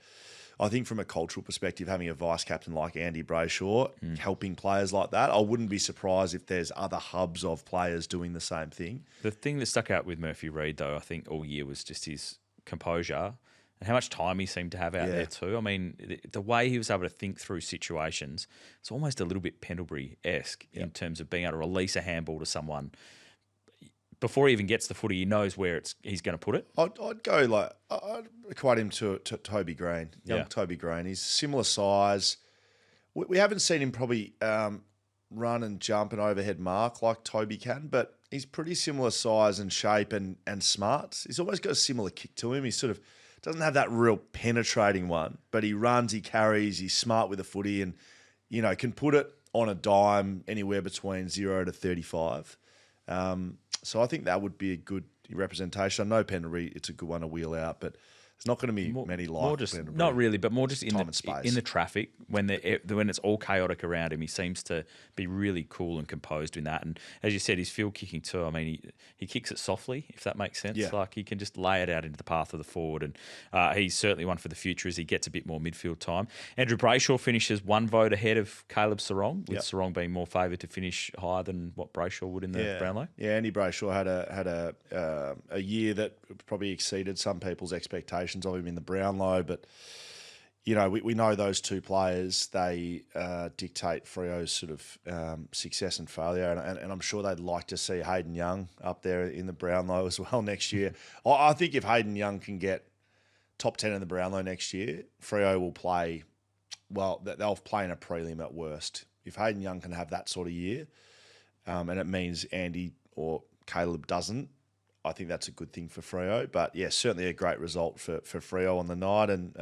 I think from a cultural perspective, having a vice captain like Andy Brayshaw helping players like that, I wouldn't be surprised if there's other hubs of players doing the same thing. The thing that stuck out with Murphy Reid, though, I think all year was just his composure and how much time he seemed to have out there too. I mean, the way he was able to think through situations, it's almost a little bit Pendlebury-esque in terms of being able to release a handball to someone. Before he even gets the footy, he knows where he's going to put it. I'd go like, I'd equate him to Toby Green, young Toby Green. He's similar size. We haven't seen him probably run and jump an overhead mark like Toby can, but he's pretty similar size and shape and smart. He's almost got a similar kick to him. He sort of doesn't have that real penetrating one, but he runs, he carries, he's smart with the footy, and, you know, can put it on a dime anywhere between 0 to 35. So I think that would be a good representation. I know Pendlebury, it's a good one to wheel out, but there's not going to be many like Pendlebury. Not really, but more just in Time and space. in the traffic when it's all chaotic around him. He seems to be really cool and composed in that. And as you said, his field kicking too. I mean, he kicks it softly, if that makes sense. Yeah. Like he can just lay it out into the path of the forward, and he's certainly one for the future as he gets a bit more midfield time. Andrew Brayshaw finishes one vote ahead of Caleb Sarong, with Sarong being more favoured to finish higher than what Brayshaw would in the Brownlow. Yeah, Andy Brayshaw had a year that probably exceeded some people's expectations of him in the Brownlow, but, you know, we know those two players, they dictate Freo's sort of success and failure, and I'm sure they'd like to see Hayden Young up there in the Brownlow as well next year. I think if Hayden Young can get top 10 in the Brownlow next year, Freo will play, well, they'll play in a prelim at worst. If Hayden Young can have that sort of year, and it means Andy or Caleb doesn't, I think that's a good thing for Freo. But, yeah, certainly a great result for Freo on the night, and,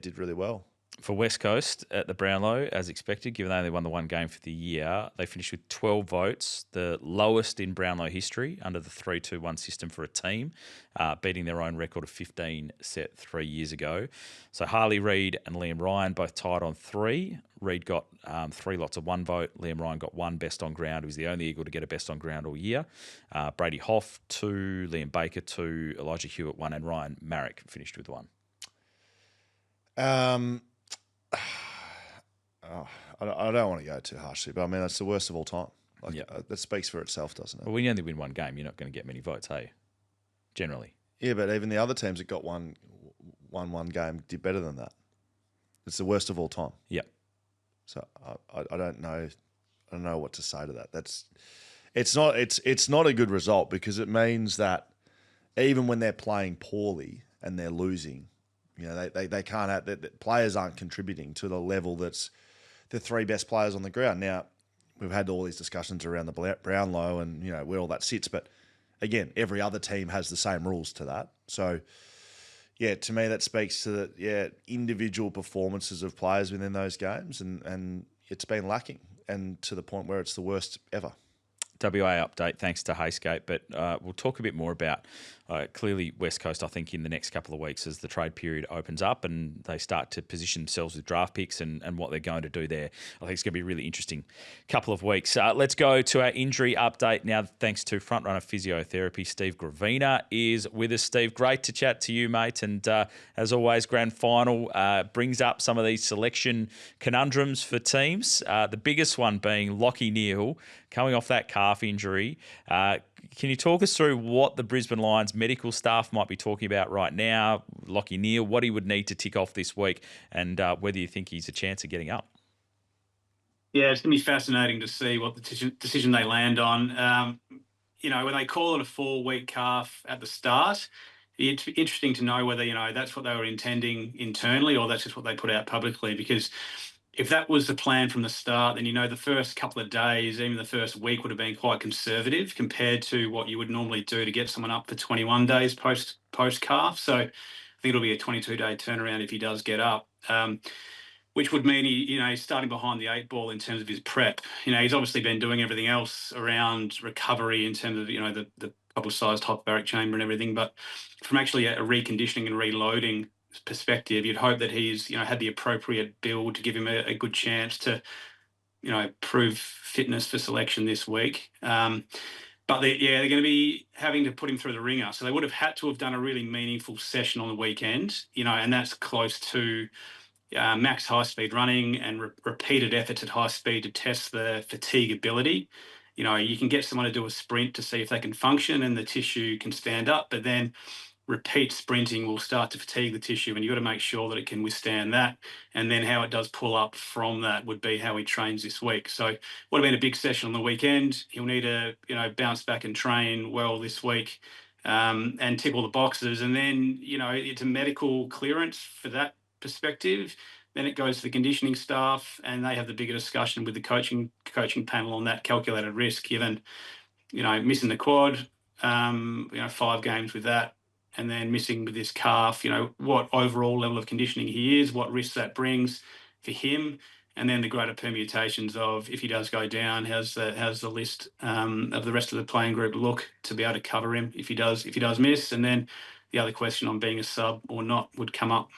did really well. For West Coast at the Brownlow, as expected, given they only won the one game for the year, they finished with 12 votes, the lowest in Brownlow history under the 3-2-1 system for a team, beating their own record of 15 set 3 years ago. So Harley Reid and Liam Ryan both tied on 3. Reid got 3 lots of 1 vote. Liam Ryan got 1 best on ground. He was the only Eagle to get a best on ground all year. Brady Hoff, 2. Liam Baker, 2. Elijah Hewitt, 1. And Ryan Marrick finished with 1. I don't want to go too harshly, but I mean, that's the worst of all time. That speaks for itself, doesn't it? Well, when you only win one game, you're not going to get many votes, hey? Generally. Yeah, but even the other teams that got one game did better than that. It's the worst of all time. Yep. So I don't know. I don't know what to say to that. It's not a good result, because it means that even when they're playing poorly and they're losing, you know, they can't have that. Players aren't contributing to the level that's the 3 best players on the ground. Now, we've had all these discussions around the Brownlow and, you know, where all that sits, but again, every other team has the same rules to that. So, yeah, to me, that speaks to the individual performances of players within those games, and it's been lacking, and to the point where it's the worst ever. WA update, thanks to Heyscape, but we'll talk a bit more about clearly West Coast, I think, in the next couple of weeks as the trade period opens up and they start to position themselves with draft picks and what they're going to do there. I think it's going to be a really interesting couple of weeks. Let's go to our injury update now, thanks to Frontrunner Physiotherapy. Steve Gravina is with us. Steve, great to chat to you, mate. And as always, grand final brings up some of these selection conundrums for teams. The biggest one being Lachie Neale coming off that calf injury. Can you talk us through what the Brisbane Lions medical staff might be talking about right now? Lachie Neale, what he would need to tick off this week, and whether you think he's a chance of getting up? Yeah, it's going to be fascinating to see what the decision they land on. when they call it a 4-week calf at the start, it's interesting to know whether, that's what they were intending internally or that's just what they put out publicly. Because if that was the plan from the start, then, the first couple of days, even the first week would have been quite conservative compared to what you would normally do to get someone up for 21 days post calf. So I think it'll be a 22-day turnaround if he does get up. Which would mean he's starting behind the 8 ball in terms of his prep. He's obviously been doing everything else around recovery in terms of, the publicised hyperbaric chamber and everything. But from actually a reconditioning and reloading perspective, you'd hope that he's, had the appropriate build to give him a good chance to, prove fitness for selection this week. But they're going to be having to put him through the ringer. So they would have had to have done a really meaningful session on the weekend, and that's close to max high-speed running and repeated efforts at high speed to test the fatigability. You can get someone to do a sprint to see if they can function and the tissue can stand up, but then repeat sprinting will start to fatigue the tissue, and you've got to make sure that it can withstand that. And then how it does pull up from that would be how he trains this week. So it would have been a big session on the weekend. He'll need to, bounce back and train well this week and tick all the boxes. And then, it's a medical clearance for that perspective. Then it goes to the conditioning staff, and they have the bigger discussion with the coaching panel on that calculated risk, given, missing the quad, 5 games with that, and then missing with this calf, what overall level of conditioning he is, what risks that brings for him, and then the greater permutations of if he does go down, how's the list of the rest of the playing group look to be able to cover him if he does miss, and then the other question on being a sub or not would come up.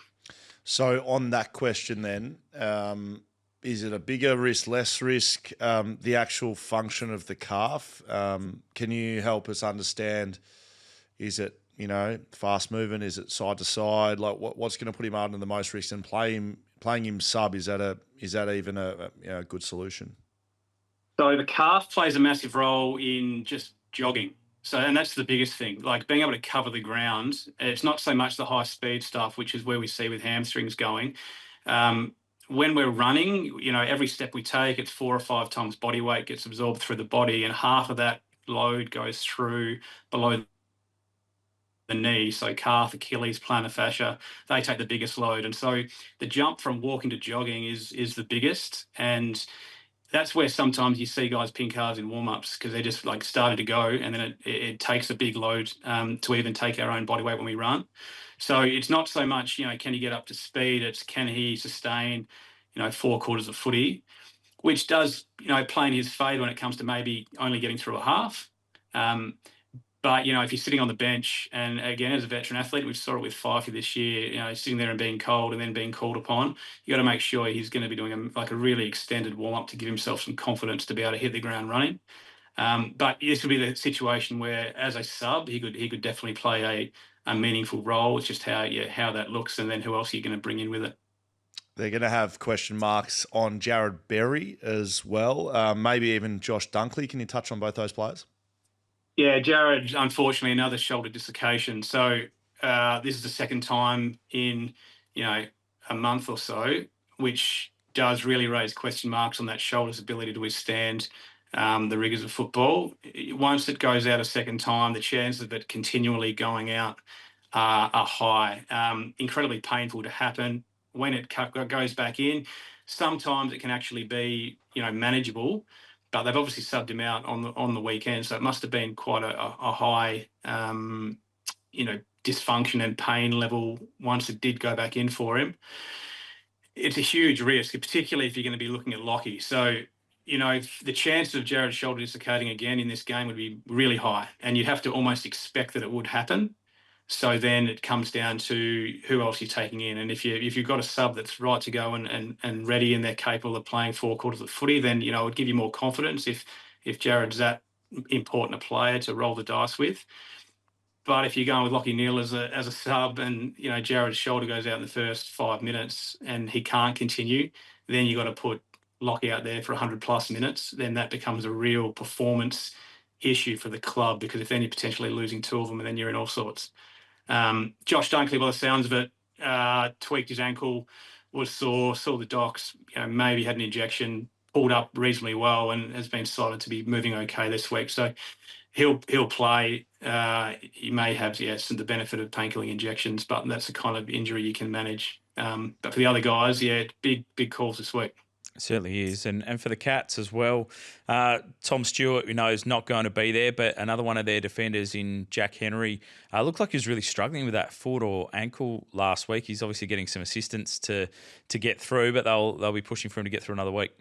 So on that question then, is it a bigger risk, less risk, the actual function of the calf? Can you help us understand, is it, fast moving? Is it side to side? Like what's going to put him under the most risk, and playing him sub? Is that even a good solution? So the calf plays a massive role in just jogging. So, and that's the biggest thing, like being able to cover the ground. It's not so much the high speed stuff, which is where we see with hamstrings going. When we're running, every step we take, it's 4 or 5 times body weight gets absorbed through the body, and half of that load goes through below the knee. So calf, Achilles, plantar fascia, they take the biggest load. And so the jump from walking to jogging is the biggest. And that's where sometimes you see guys pin calves in warm-ups because they're just like starting to go, and then it takes a big load to even take our own body weight when we run. So it's not so much, can he get up to speed? It's can he sustain, 4 quarters of footy, which does, play in his favour when it comes to maybe only getting through a half. But, if you're sitting on the bench, and again, as a veteran athlete, we saw it with Fifey this year, sitting there and being cold and then being called upon, you got to make sure he's going to be doing a really extended warm-up to give himself some confidence to be able to hit the ground running. But this would be the situation where, as a sub, he could definitely play a meaningful role. It's just how that looks, and then who else are you going to bring in with it? They're going to have question marks on Jared Berry as well, maybe even Josh Dunkley. Can you touch on both those players? Yeah, Jared, unfortunately, another shoulder dislocation. So this is the second time in, a month or so, which does really raise question marks on that shoulder's ability to withstand the rigours of football. Once it goes out a second time, the chances of it continually going out are high. Incredibly painful to happen. When it goes back in, sometimes it can actually be, manageable. But they've obviously subbed him out on the weekend, so it must have been quite a high, dysfunction and pain level once it did go back in for him. It's a huge risk, particularly if you're going to be looking at Lockie. So, the chances of Jared shoulder dislocating again in this game would be really high, and you'd have to almost expect that it would happen. So then it comes down to who else you're taking in. And if you've got a sub that's right to go and ready and they're capable of playing 4 quarters of footy, then, it would give you more confidence if Jared's that important a player to roll the dice with. But if you're going with Lachie Neale as a sub and, Jared's shoulder goes out in the first 5 minutes and he can't continue, then you've got to put Lachie out there for 100+ minutes. Then that becomes a real performance issue for the club, because if then you're potentially losing 2 of them and then you're in all sorts. Josh Dunkley, by the sounds of it, tweaked his ankle, was sore, saw the docs, maybe had an injection, pulled up reasonably well, and has been cited to be moving okay this week. So he'll play. He may have the benefit of painkilling injections, but that's the kind of injury you can manage. But for the other guys, big calls this week. It certainly is. And for the Cats as well, Tom Stewart, we know, is not going to be there, but another one of their defenders in Jack Henry looked like he was really struggling with that foot or ankle last week. He's obviously getting some assistance to get through, but they'll be pushing for him to get through another week.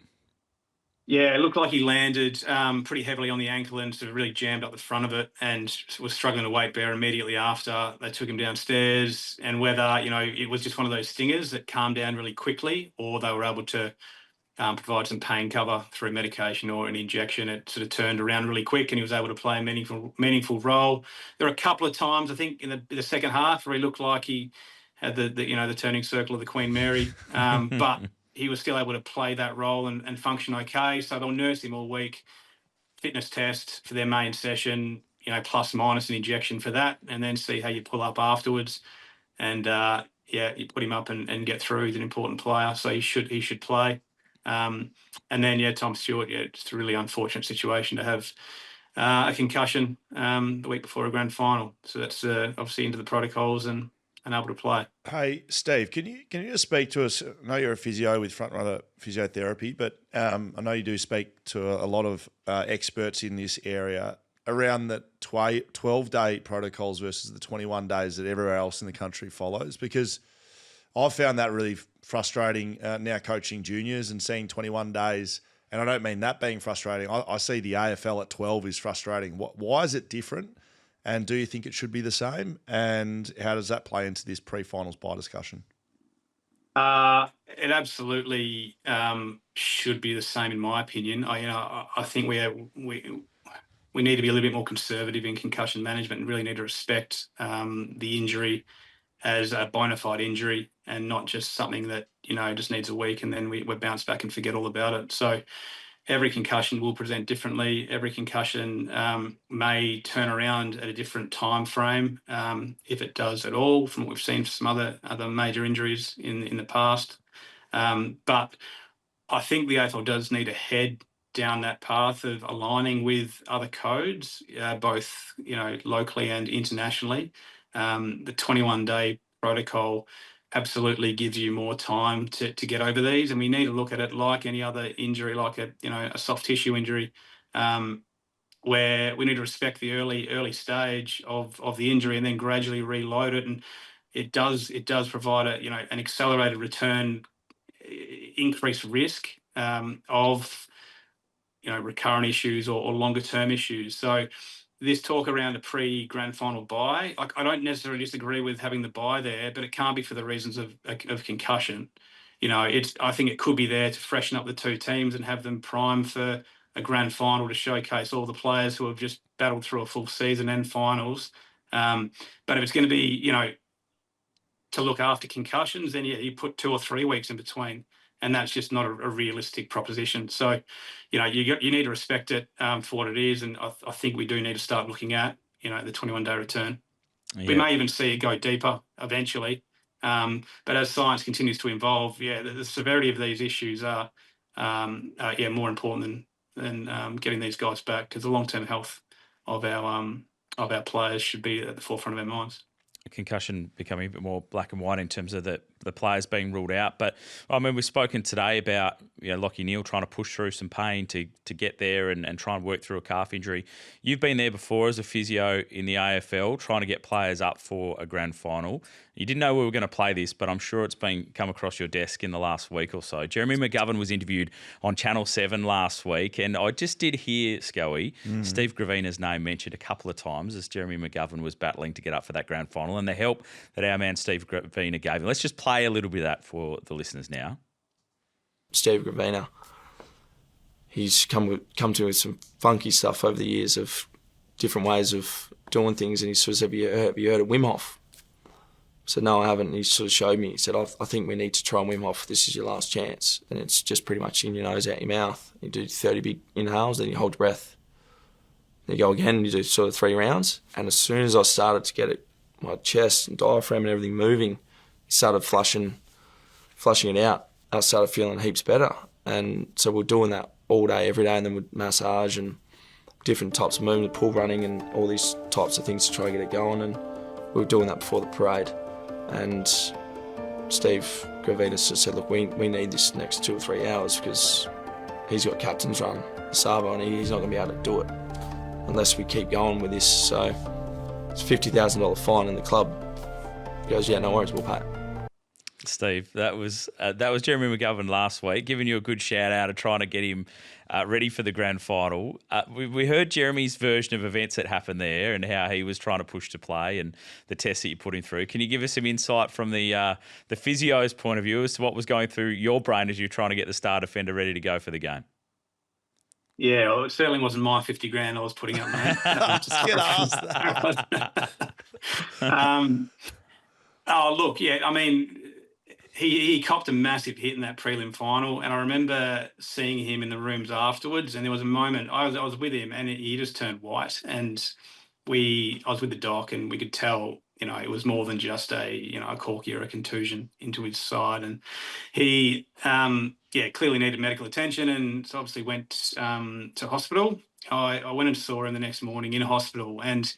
Yeah, it looked like he landed pretty heavily on the ankle and sort of really jammed up the front of it and was struggling to weight bear immediately after. They took him downstairs, and whether, it was just one of those stingers that calmed down really quickly, or they were able to provide some pain cover through medication or an injection, it sort of turned around really quick and he was able to play a meaningful role. There were a couple of times, I think, in the second half where he looked like he had the turning circle of the Queen Mary, but he was still able to play that role and function okay. So they'll nurse him all week. Fitness test for their main session, plus minus an injection for that, and then see how you pull up afterwards. And you put him up and get through. He's an important player, so he should play. And then Tom Stewart, just a really unfortunate situation to have a concussion the week before a grand final. So that's obviously into the protocols and able to play. Hey, Steve, can you just speak to us? I know you're a physio with Front Runner Physiotherapy, but I know you do speak to a lot of experts in this area around the 12-day protocols versus the 21 days that everywhere else in the country follows, because I've found that really frustrating now coaching juniors and seeing 21 days, and I don't mean that being frustrating. I see the AFL at 12 is frustrating. Why is it different? And do you think it should be the same? And how does that play into this pre-finals bye discussion? It absolutely should be the same, in my opinion. I think we need to be a little bit more conservative in concussion management and really need to respect the injury as a bona fide injury and not just something that just needs a week and then we bounce back and forget all about it. So every concussion will present differently. Every concussion may turn around at a different time frame, if it does at all, from what we've seen for some other major injuries in the past. But I think the AFL does need to head down that path of aligning with other codes, both locally and internationally. The 21-day protocol absolutely gives you more time to get over these, and we need to look at it like any other injury, like a soft tissue injury, where we need to respect the early stage of the injury and then gradually reload it. And it does provide an accelerated return, increased risk of recurrent issues or longer term issues. So this talk around a pre-grand final bye, I don't necessarily disagree with having the bye there, but it can't be for the reasons of concussion. I think it could be there to freshen up the two teams and have them primed for a grand final to showcase all the players who have just battled through a full season and finals. But if it's going to be, to look after concussions, then you put 2 or 3 weeks in between. And that's just not a realistic proposition. So, you need to respect it for what it is. And I think we do need to start looking at, the 21-day return. Yeah. We may even see it go deeper eventually. But as science continues to evolve, the severity of these issues are more important than getting these guys back, because the long-term health of our players should be at the forefront of our minds. Concussion becoming a bit more black and white in terms of the players being ruled out. But I mean, we've spoken today about Lachie Neale trying to push through some pain to get there and try and work through a calf injury. You've been there before as a physio in the AFL trying to get players up for a grand final. You didn't know we were going to play this, but I'm sure it's come across your desk in the last week or so. Jeremy McGovern was interviewed on Channel 7 last week, and I just did hear, Schoey, Steve Gravina's name mentioned a couple of times as Jeremy McGovern was battling to get up for that grand final, and the help that our man Steve Gravina gave him. Let's just play a little bit of that for the listeners now. Steve Gravina, he's come to with some funky stuff over the years of different ways of doing things, and he sort of said, have you heard of Wim Hof? I said, no, I haven't. And he sort of showed me. He said, I think we need to try Wim Hof. This is your last chance. And it's just pretty much in your nose, out your mouth. You do 30 big inhales, then you hold your breath. Then you go again and you do sort of 3 rounds. And as soon as I started to get my chest and diaphragm and everything moving, he started flushing it out. I started feeling heaps better. And so we're doing that all day, every day, and then we'd massage and different types of movement, pool running and all these types of things to try to get it going. And we were doing that before the parade. And Steve Gravina just said, look, we need this next 2 or 3 hours because he's got captain's run, Sabo, and he's not going to be able to do it unless we keep going with this. So it's a $50,000 fine in the club. He goes, yeah, no worries, we'll pay it. Steve, that was Jeremy McGovern last week, giving you a good shout out of trying to get him ready for the grand final. We heard Jeremy's version of events that happened there and how he was trying to push to play and the tests that you put him through. Can you give us some insight from the physio's point of view as to what was going through your brain as you were trying to get the star defender ready to go for the game? Yeah, well, it certainly wasn't my 50 grand I was putting up, mate. Just get asked that. Oh, look, yeah, I mean, he copped a massive hit in that prelim final, and I remember seeing him in the rooms afterwards, and there was a moment, I was with him, and he just turned white, and I was with the doc, and we could tell, it was more than just a corky or a contusion into his side, and he, clearly needed medical attention, and so obviously went to hospital. I went and saw him the next morning in hospital, and,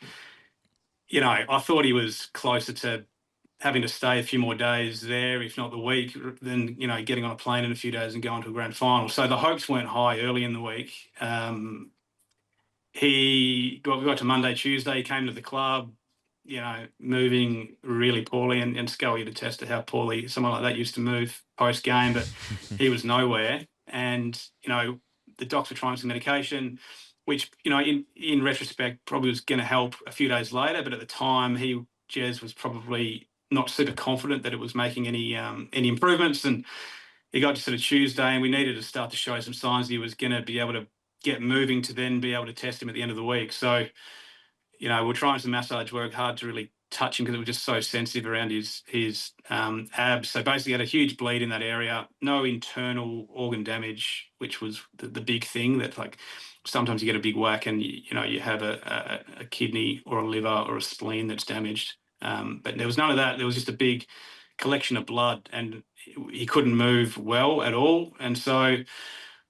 I thought he was closer to having to stay a few more days there, if not the week, then, getting on a plane in a few days and going to a grand final. So the hopes weren't high early in the week. We got to Monday, Tuesday, he came to the club, moving really poorly, and Schoey attested how poorly someone like that used to move post-game, but he was nowhere. And, the docs were trying some medication, which, in retrospect, probably was going to help a few days later, but at the time, Jez was probably not super confident that it was making any improvements, and he got to sort of Tuesday, and we needed to start to show some signs that he was going to be able to get moving to then be able to test him at the end of the week. So, we're trying some massage work, hard to really touch him because it was just so sensitive around his abs. So basically had a huge bleed in that area, no internal organ damage, which was the big thing that, like, sometimes you get a big whack and you have a kidney or a liver or a spleen that's damaged. But there was none of that. There was just a big collection of blood, and he couldn't move well at all. And so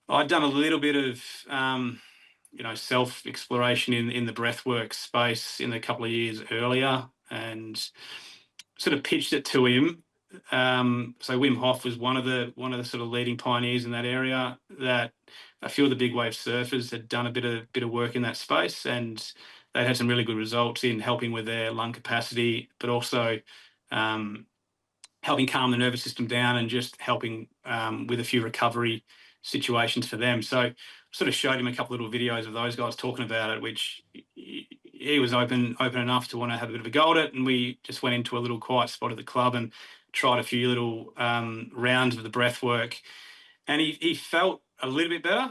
I'd done a little bit of, self-exploration in the breathwork space in a couple of years earlier, and sort of pitched it to him. So Wim Hof was one of the sort of leading pioneers in that area. That a few of the big wave surfers had done a bit of work in that space, and they had some really good results in helping with their lung capacity, but also helping calm the nervous system down and just helping with a few recovery situations for them. So sort of showed him a couple of little videos of those guys talking about it, which he was open enough to want to have a bit of a go at it. And we just went into a little quiet spot at the club and tried a few little rounds of the breath work. And he felt a little bit better.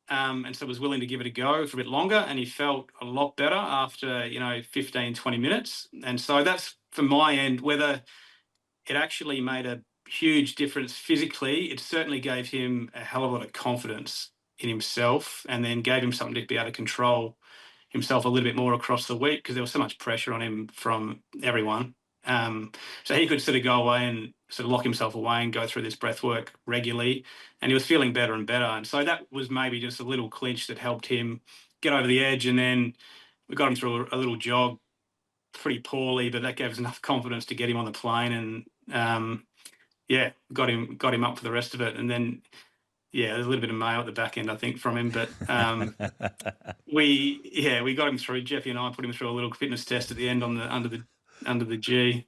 And so was willing to give it a go for a bit longer, and he felt a lot better after 15, 20 minutes. And so that's, from my end, whether it actually made a huge difference physically, it certainly gave him a hell of a lot of confidence in himself, and then gave him something to be able to control himself a little bit more across the week, because there was so much pressure on him from everyone. So he could sort of go away and sort of lock himself away and go through this breath work regularly, and he was feeling better and better. And so that was maybe just a little clinch that helped him get over the edge. And then we got him through a little jog pretty poorly, but that gave us enough confidence to get him on the plane, and got him up for the rest of it. And then there's a little bit of mail at the back end, I think, from him, but we got him through. Jeffy and I put him through a little fitness test at the end on under the G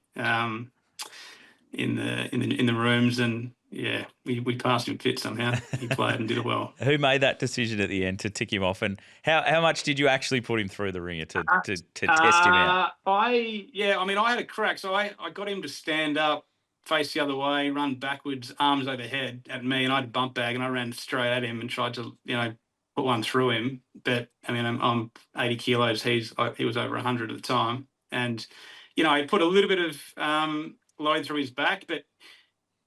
in the rooms, and we passed him fit somehow. He played and did it well. Who made that decision at the end to tick him off, and how much did you actually put him through the ringer to test him out? I had a crack, so I got him to stand up, face the other way, run backwards, arms overhead at me, and I had a bump bag, and I ran straight at him and tried to put one through him. But I mean, I'm 80 kilos. He was over 100 at the time, and he put a little bit of load through his back, but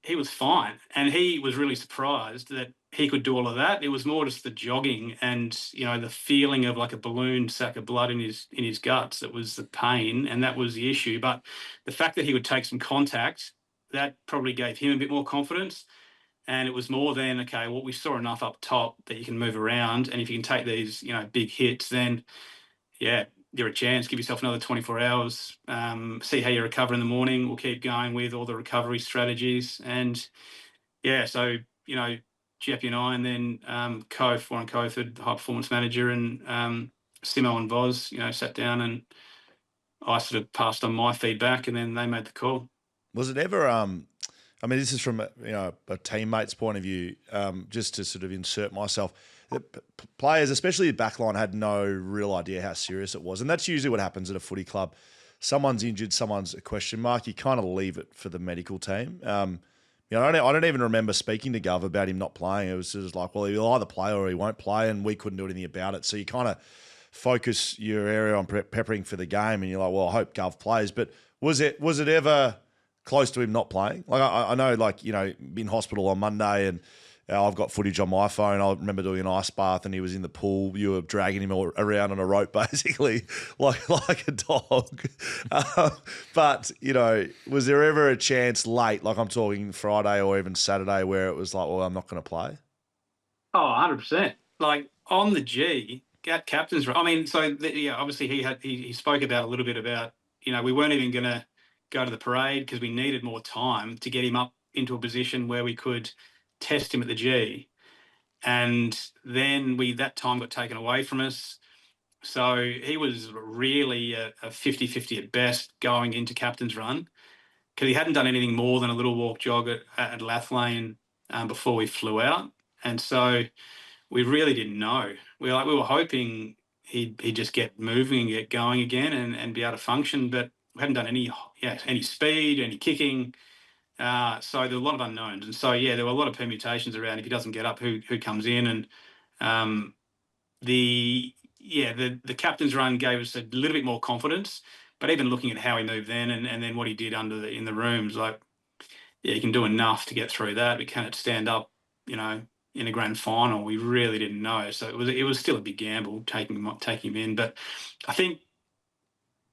he was fine. And he was really surprised that he could do all of that. It was more just the jogging and, the feeling of like a balloon sack of blood in his guts that was the pain, and that was the issue. But the fact that he would take some contact, that probably gave him a bit more confidence. And it was more than, okay, well, we saw enough up top that you can move around. And if you can take these, big hits, then, yeah, you're a chance. Give yourself another 24 hours. See how you recover in the morning. We'll keep going with all the recovery strategies. And, yeah, so, Jeppy and I, and then Warren Cothard, the high performance manager, and Simo and Voz, sat down, and I sort of passed on my feedback, and then they made the call. Was it ever, this is from a teammate's point of view, just to sort of insert myself. Players, especially the backline, had no real idea how serious it was. And that's usually what happens at a footy club. Someone's injured, someone's a question mark. You kind of leave it for the medical team. I don't even remember speaking to Gov about him not playing. It was just like, well, he'll either play or he won't play, and we couldn't do anything about it. So you kind of focus your area on preparing for the game, and you're like, well, I hope Gov plays. But was it ever close to him not playing? Like I know, in hospital on Monday, and I've got footage on my phone. I remember doing an ice bath, and he was in the pool. You were dragging him around on a rope, basically, like a dog. But was there ever a chance late, like I'm talking Friday or even Saturday, where it was like, well, I'm not going to play? Oh, 100%. Like on the G, at captain's. Obviously he spoke about a little bit about, we weren't even going to go to the parade because we needed more time to get him up into a position where we could test him at the G. And then that time got taken away from us. So he was really a 50-50 at best going into captain's run, because he hadn't done anything more than a little walk jog at Lathlane before we flew out. And so we really didn't know. We were hoping he'd just get moving and get going again and be able to function, but we hadn't done any speed, any kicking. So there were a lot of unknowns. And so, there were a lot of permutations around if he doesn't get up, who comes in. And the captain's run gave us a little bit more confidence. But even looking at how he moved then and then what he did in the rooms, he can do enough to get through that. But can it stand up, in a grand final? We really didn't know. So it was still a big gamble taking him in. But I think,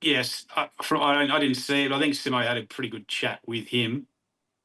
yes, I didn't see it. But I think Simo had a pretty good chat with him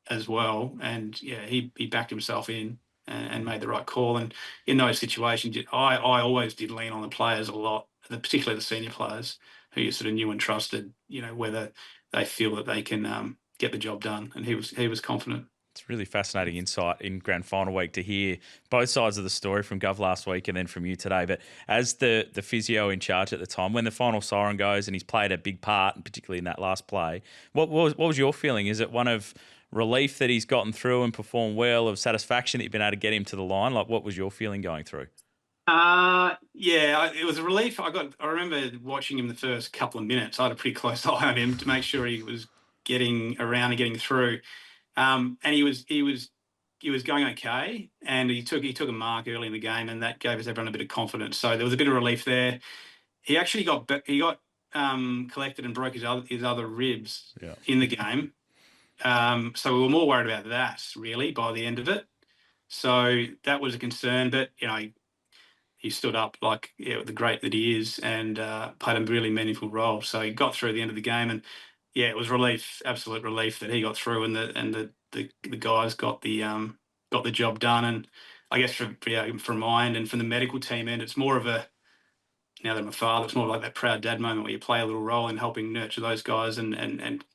as well, and he backed himself in and made the right call. And in those situations, I always did lean on the players a lot, particularly the senior players who you sort of knew and trusted, whether they feel that they can get the job done. And he was confident. It's really fascinating insight in grand final week to hear both sides of the story from Gov last week and then from you today. But as the physio in charge at the time, when the final siren goes and he's played a big part, and particularly in that last play, what was your feeling? Is it one of relief that he's gotten through and performed well, of satisfaction that you've been able to get him to the line? Like, what was your feeling going through? It was a relief. I remember watching him the first couple of minutes. I had a pretty close eye on him to make sure he was getting around and getting through. And he was going okay, and he took a mark early in the game, and that gave us everyone a bit of confidence. So there was a bit of relief there. He actually got collected and broke his other ribs in the game. So we were more worried about that really by the end of it. So that was a concern, but he stood up like the great that he is, and played a really meaningful role. So he got through the end of the game, and it was relief, absolute relief that he got through, and the guys got the job done. And I guess from my end and from the medical team end, it's more of a, now that I'm a father, it's more like that proud dad moment where you play a little role in helping nurture those guys and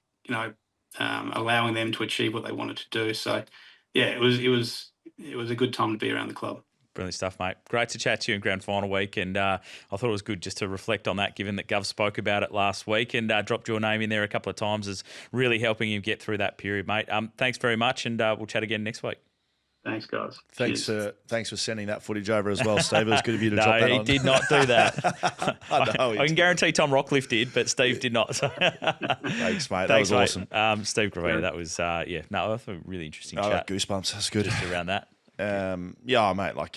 allowing them to achieve what they wanted to do. So it was a good time to be around the club. Brilliant stuff, mate. Great to chat to you in grand final week, and I thought it was good just to reflect on that, given that Gov spoke about it last week and dropped your name in there a couple of times as really helping him get through that period, mate. Thanks very much, and we'll chat again next week. Thanks, guys. Thanks for sending that footage over as well, Steve. It was good of you to drop that on. No, he did not do that. I can guarantee Tom Rockliff did, but Steve did not. Thanks, mate. That was awesome. Steve Gravina, that was, I thought a really interesting chat. I got goosebumps. That's good. Just around that. Mate,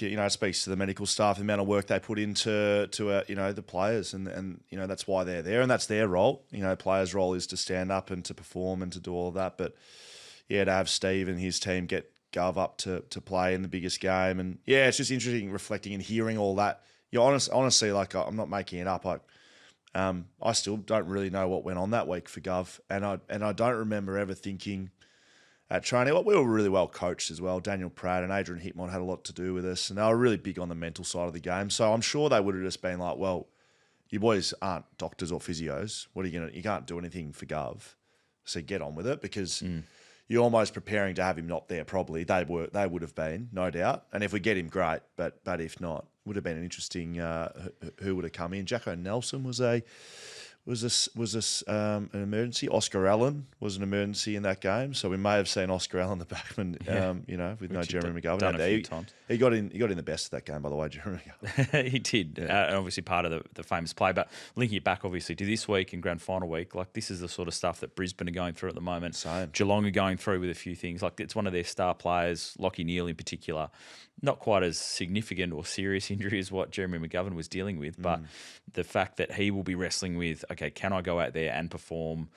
it speaks to the medical staff, the amount of work they put into the players, and that's why they're there, and that's their role. Players' role is to stand up and to perform and to do all of that. But to have Steve and his team get Gov up to play in the biggest game, and it's just interesting reflecting and hearing all that. Honestly, I'm not making it up. I still don't really know what went on that week for Gov, and I don't remember ever thinking at training. Well, we were really well coached as well. Daniel Pratt and Adrian Hitmon had a lot to do with us, and they were really big on the mental side of the game. So I'm sure they would have just been like, well, you boys aren't doctors or physios. What are you going to, you can't do anything for Gov. So get on with it, because you're almost preparing to have him not there probably. They would have been, no doubt. And if we get him, great. But if not, would have been an interesting who would have come in. Jacko Nelson was an emergency. Oscar Allen was an emergency in that game, so we may have seen Oscar Allen, the backman, with no Jeremy McGovern out there. He got in the best of that game, by the way, Jeremy McGovern. He did, and obviously part of the famous play. But linking it back, obviously, to this week and grand final week, like this is the sort of stuff that Brisbane are going through at the moment. Same. Geelong are going through with a few things. Like it's one of their star players, Lachie Neale in particular. Not quite as significant or serious injury as what Jeremy McGovern was dealing with, but the fact that he will be wrestling with, okay, can I go out there and perform?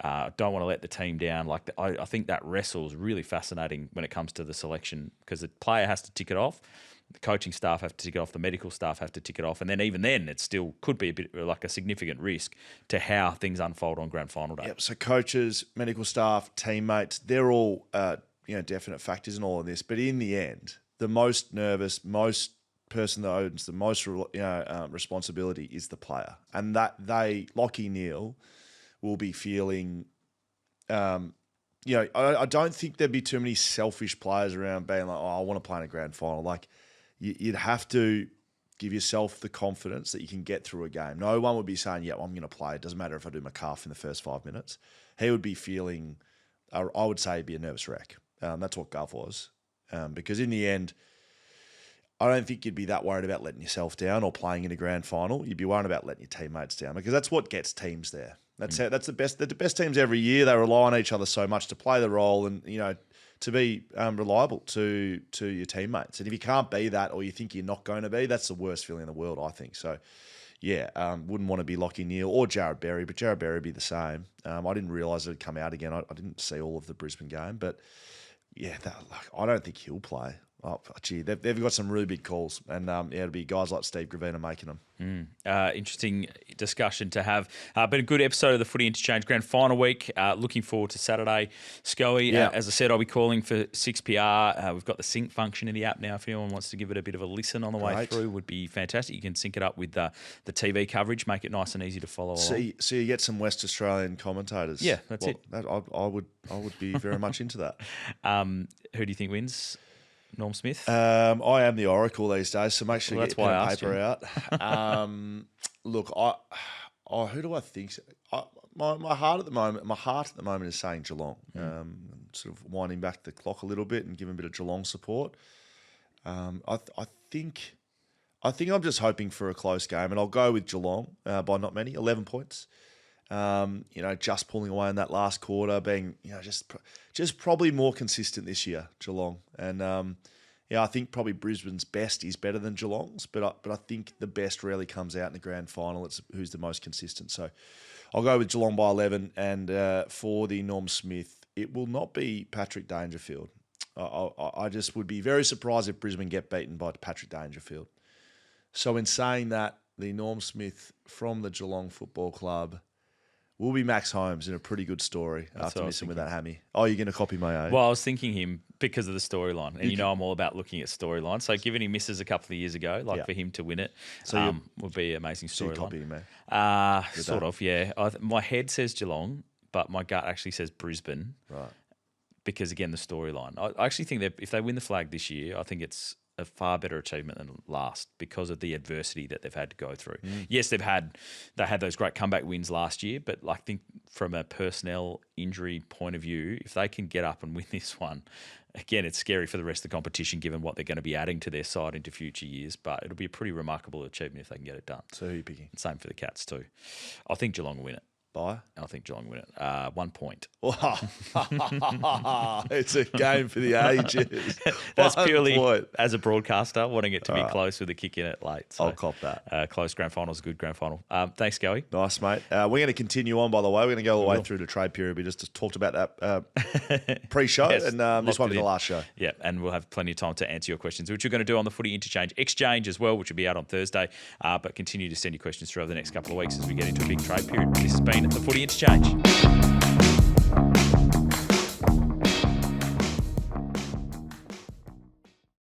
Don't want to let the team down. Like I think that wrestle is really fascinating when it comes to the selection, because the player has to tick it off, the coaching staff have to tick it off, the medical staff have to tick it off, and then even then it still could be a bit like a significant risk to how things unfold on grand final day. Yep. So coaches, medical staff, teammates, they're all definite factors in all of this. But in the end, the most nervous, most person that owns the most responsibility is the player, and that Lachie Neale will be feeling. I don't think there'd be too many selfish players around being like, "Oh, I want to play in a grand final." Like, you'd have to give yourself the confidence that you can get through a game. No one would be saying, "Yeah, well, I'm going to play. It doesn't matter if I do my calf in the first 5 minutes." He would be feeling, I would say, he'd be a nervous wreck. That's what Gov was. Because in the end, I don't think you'd be that worried about letting yourself down or playing in a grand final. You'd be worried about letting your teammates down, because that's what gets teams there. That's the best. They're the best teams every year. They rely on each other so much to play the role and to be reliable to your teammates. And if you can't be that, or you think you're not going to be, that's the worst feeling in the world, I think. So, wouldn't want to be Lachie Neale or Jared Berry, but Jared Berry would be the same. I didn't realise it would come out again. I didn't see all of the Brisbane game, but. Yeah, I don't think he'll play. Oh, gee, they've got some really big calls, and it'll be guys like Steve Gravina making them. Interesting discussion to have. Been a good episode of the Footy Interchange Grand Final week. Looking forward to Saturday. Schoey, as I said, I'll be calling for 6PR. We've got the sync function in the app now. If anyone wants to give it a bit of a listen on the way through, would be fantastic. You can sync it up with the TV coverage, make it nice and easy to follow along. So you get some West Australian commentators. Yeah, that's it. I would be very much into that. Who do you think wins? Norm Smith? I am the oracle these days, so make sure you get pen and paper out. Look, who do I think? My heart at the moment is saying Geelong. Sort of winding back the clock a little bit and giving a bit of Geelong support. I think I'm just hoping for a close game, and I'll go with Geelong by not many, 11 points. Just pulling away in that last quarter, being just probably more consistent this year, Geelong. And I think probably Brisbane's best is better than Geelong's, but I think the best rarely comes out in the grand final. It's who's the most consistent. So I'll go with Geelong by 11, and for the Norm Smith, it will not be Patrick Dangerfield. I just would be very surprised if Brisbane get beaten by Patrick Dangerfield. So in saying that, the Norm Smith from the Geelong Football Club will be Max Holmes in a pretty good story after missing with that hammy. Oh, you're going to copy my A? Well, I was thinking him because of the storyline. And I'm all about looking at storylines. So given he misses a couple of years ago, for him to win it would be an amazing storyline. So you're copying me? Sort of, yeah. My head says Geelong, but my gut actually says Brisbane. Right. Because, again, the storyline. I actually think that if they win the flag this year, I think it's a far better achievement than last because of the adversity that they've had to go through. Yes, they had those great comeback wins last year, but I think from a personnel injury point of view, if they can get up and win this one, again, it's scary for the rest of the competition given what they're going to be adding to their side into future years, but it'll be a pretty remarkable achievement if they can get it done. So who are you picking? Same for the Cats too. I think Geelong will win it. By? I think Geelong will win it. 1 point. It's a game for the ages. That's purely as a broadcaster wanting it to be close with a kick in it late. So, I'll cop that. Close grand final is a good grand final. Thanks, Schoey. Nice, mate. We're going to continue on, by the way. We're going to go all the way through to trade period. We just talked about that pre-show, yes, and this won't be the last show. Yeah, and we'll have plenty of time to answer your questions, which we're going to do on the Footy Interchange Exchange as well, which will be out on Thursday. But continue to send your questions through over the next couple of weeks as we get into a big trade period. This has been the Footy Interchange.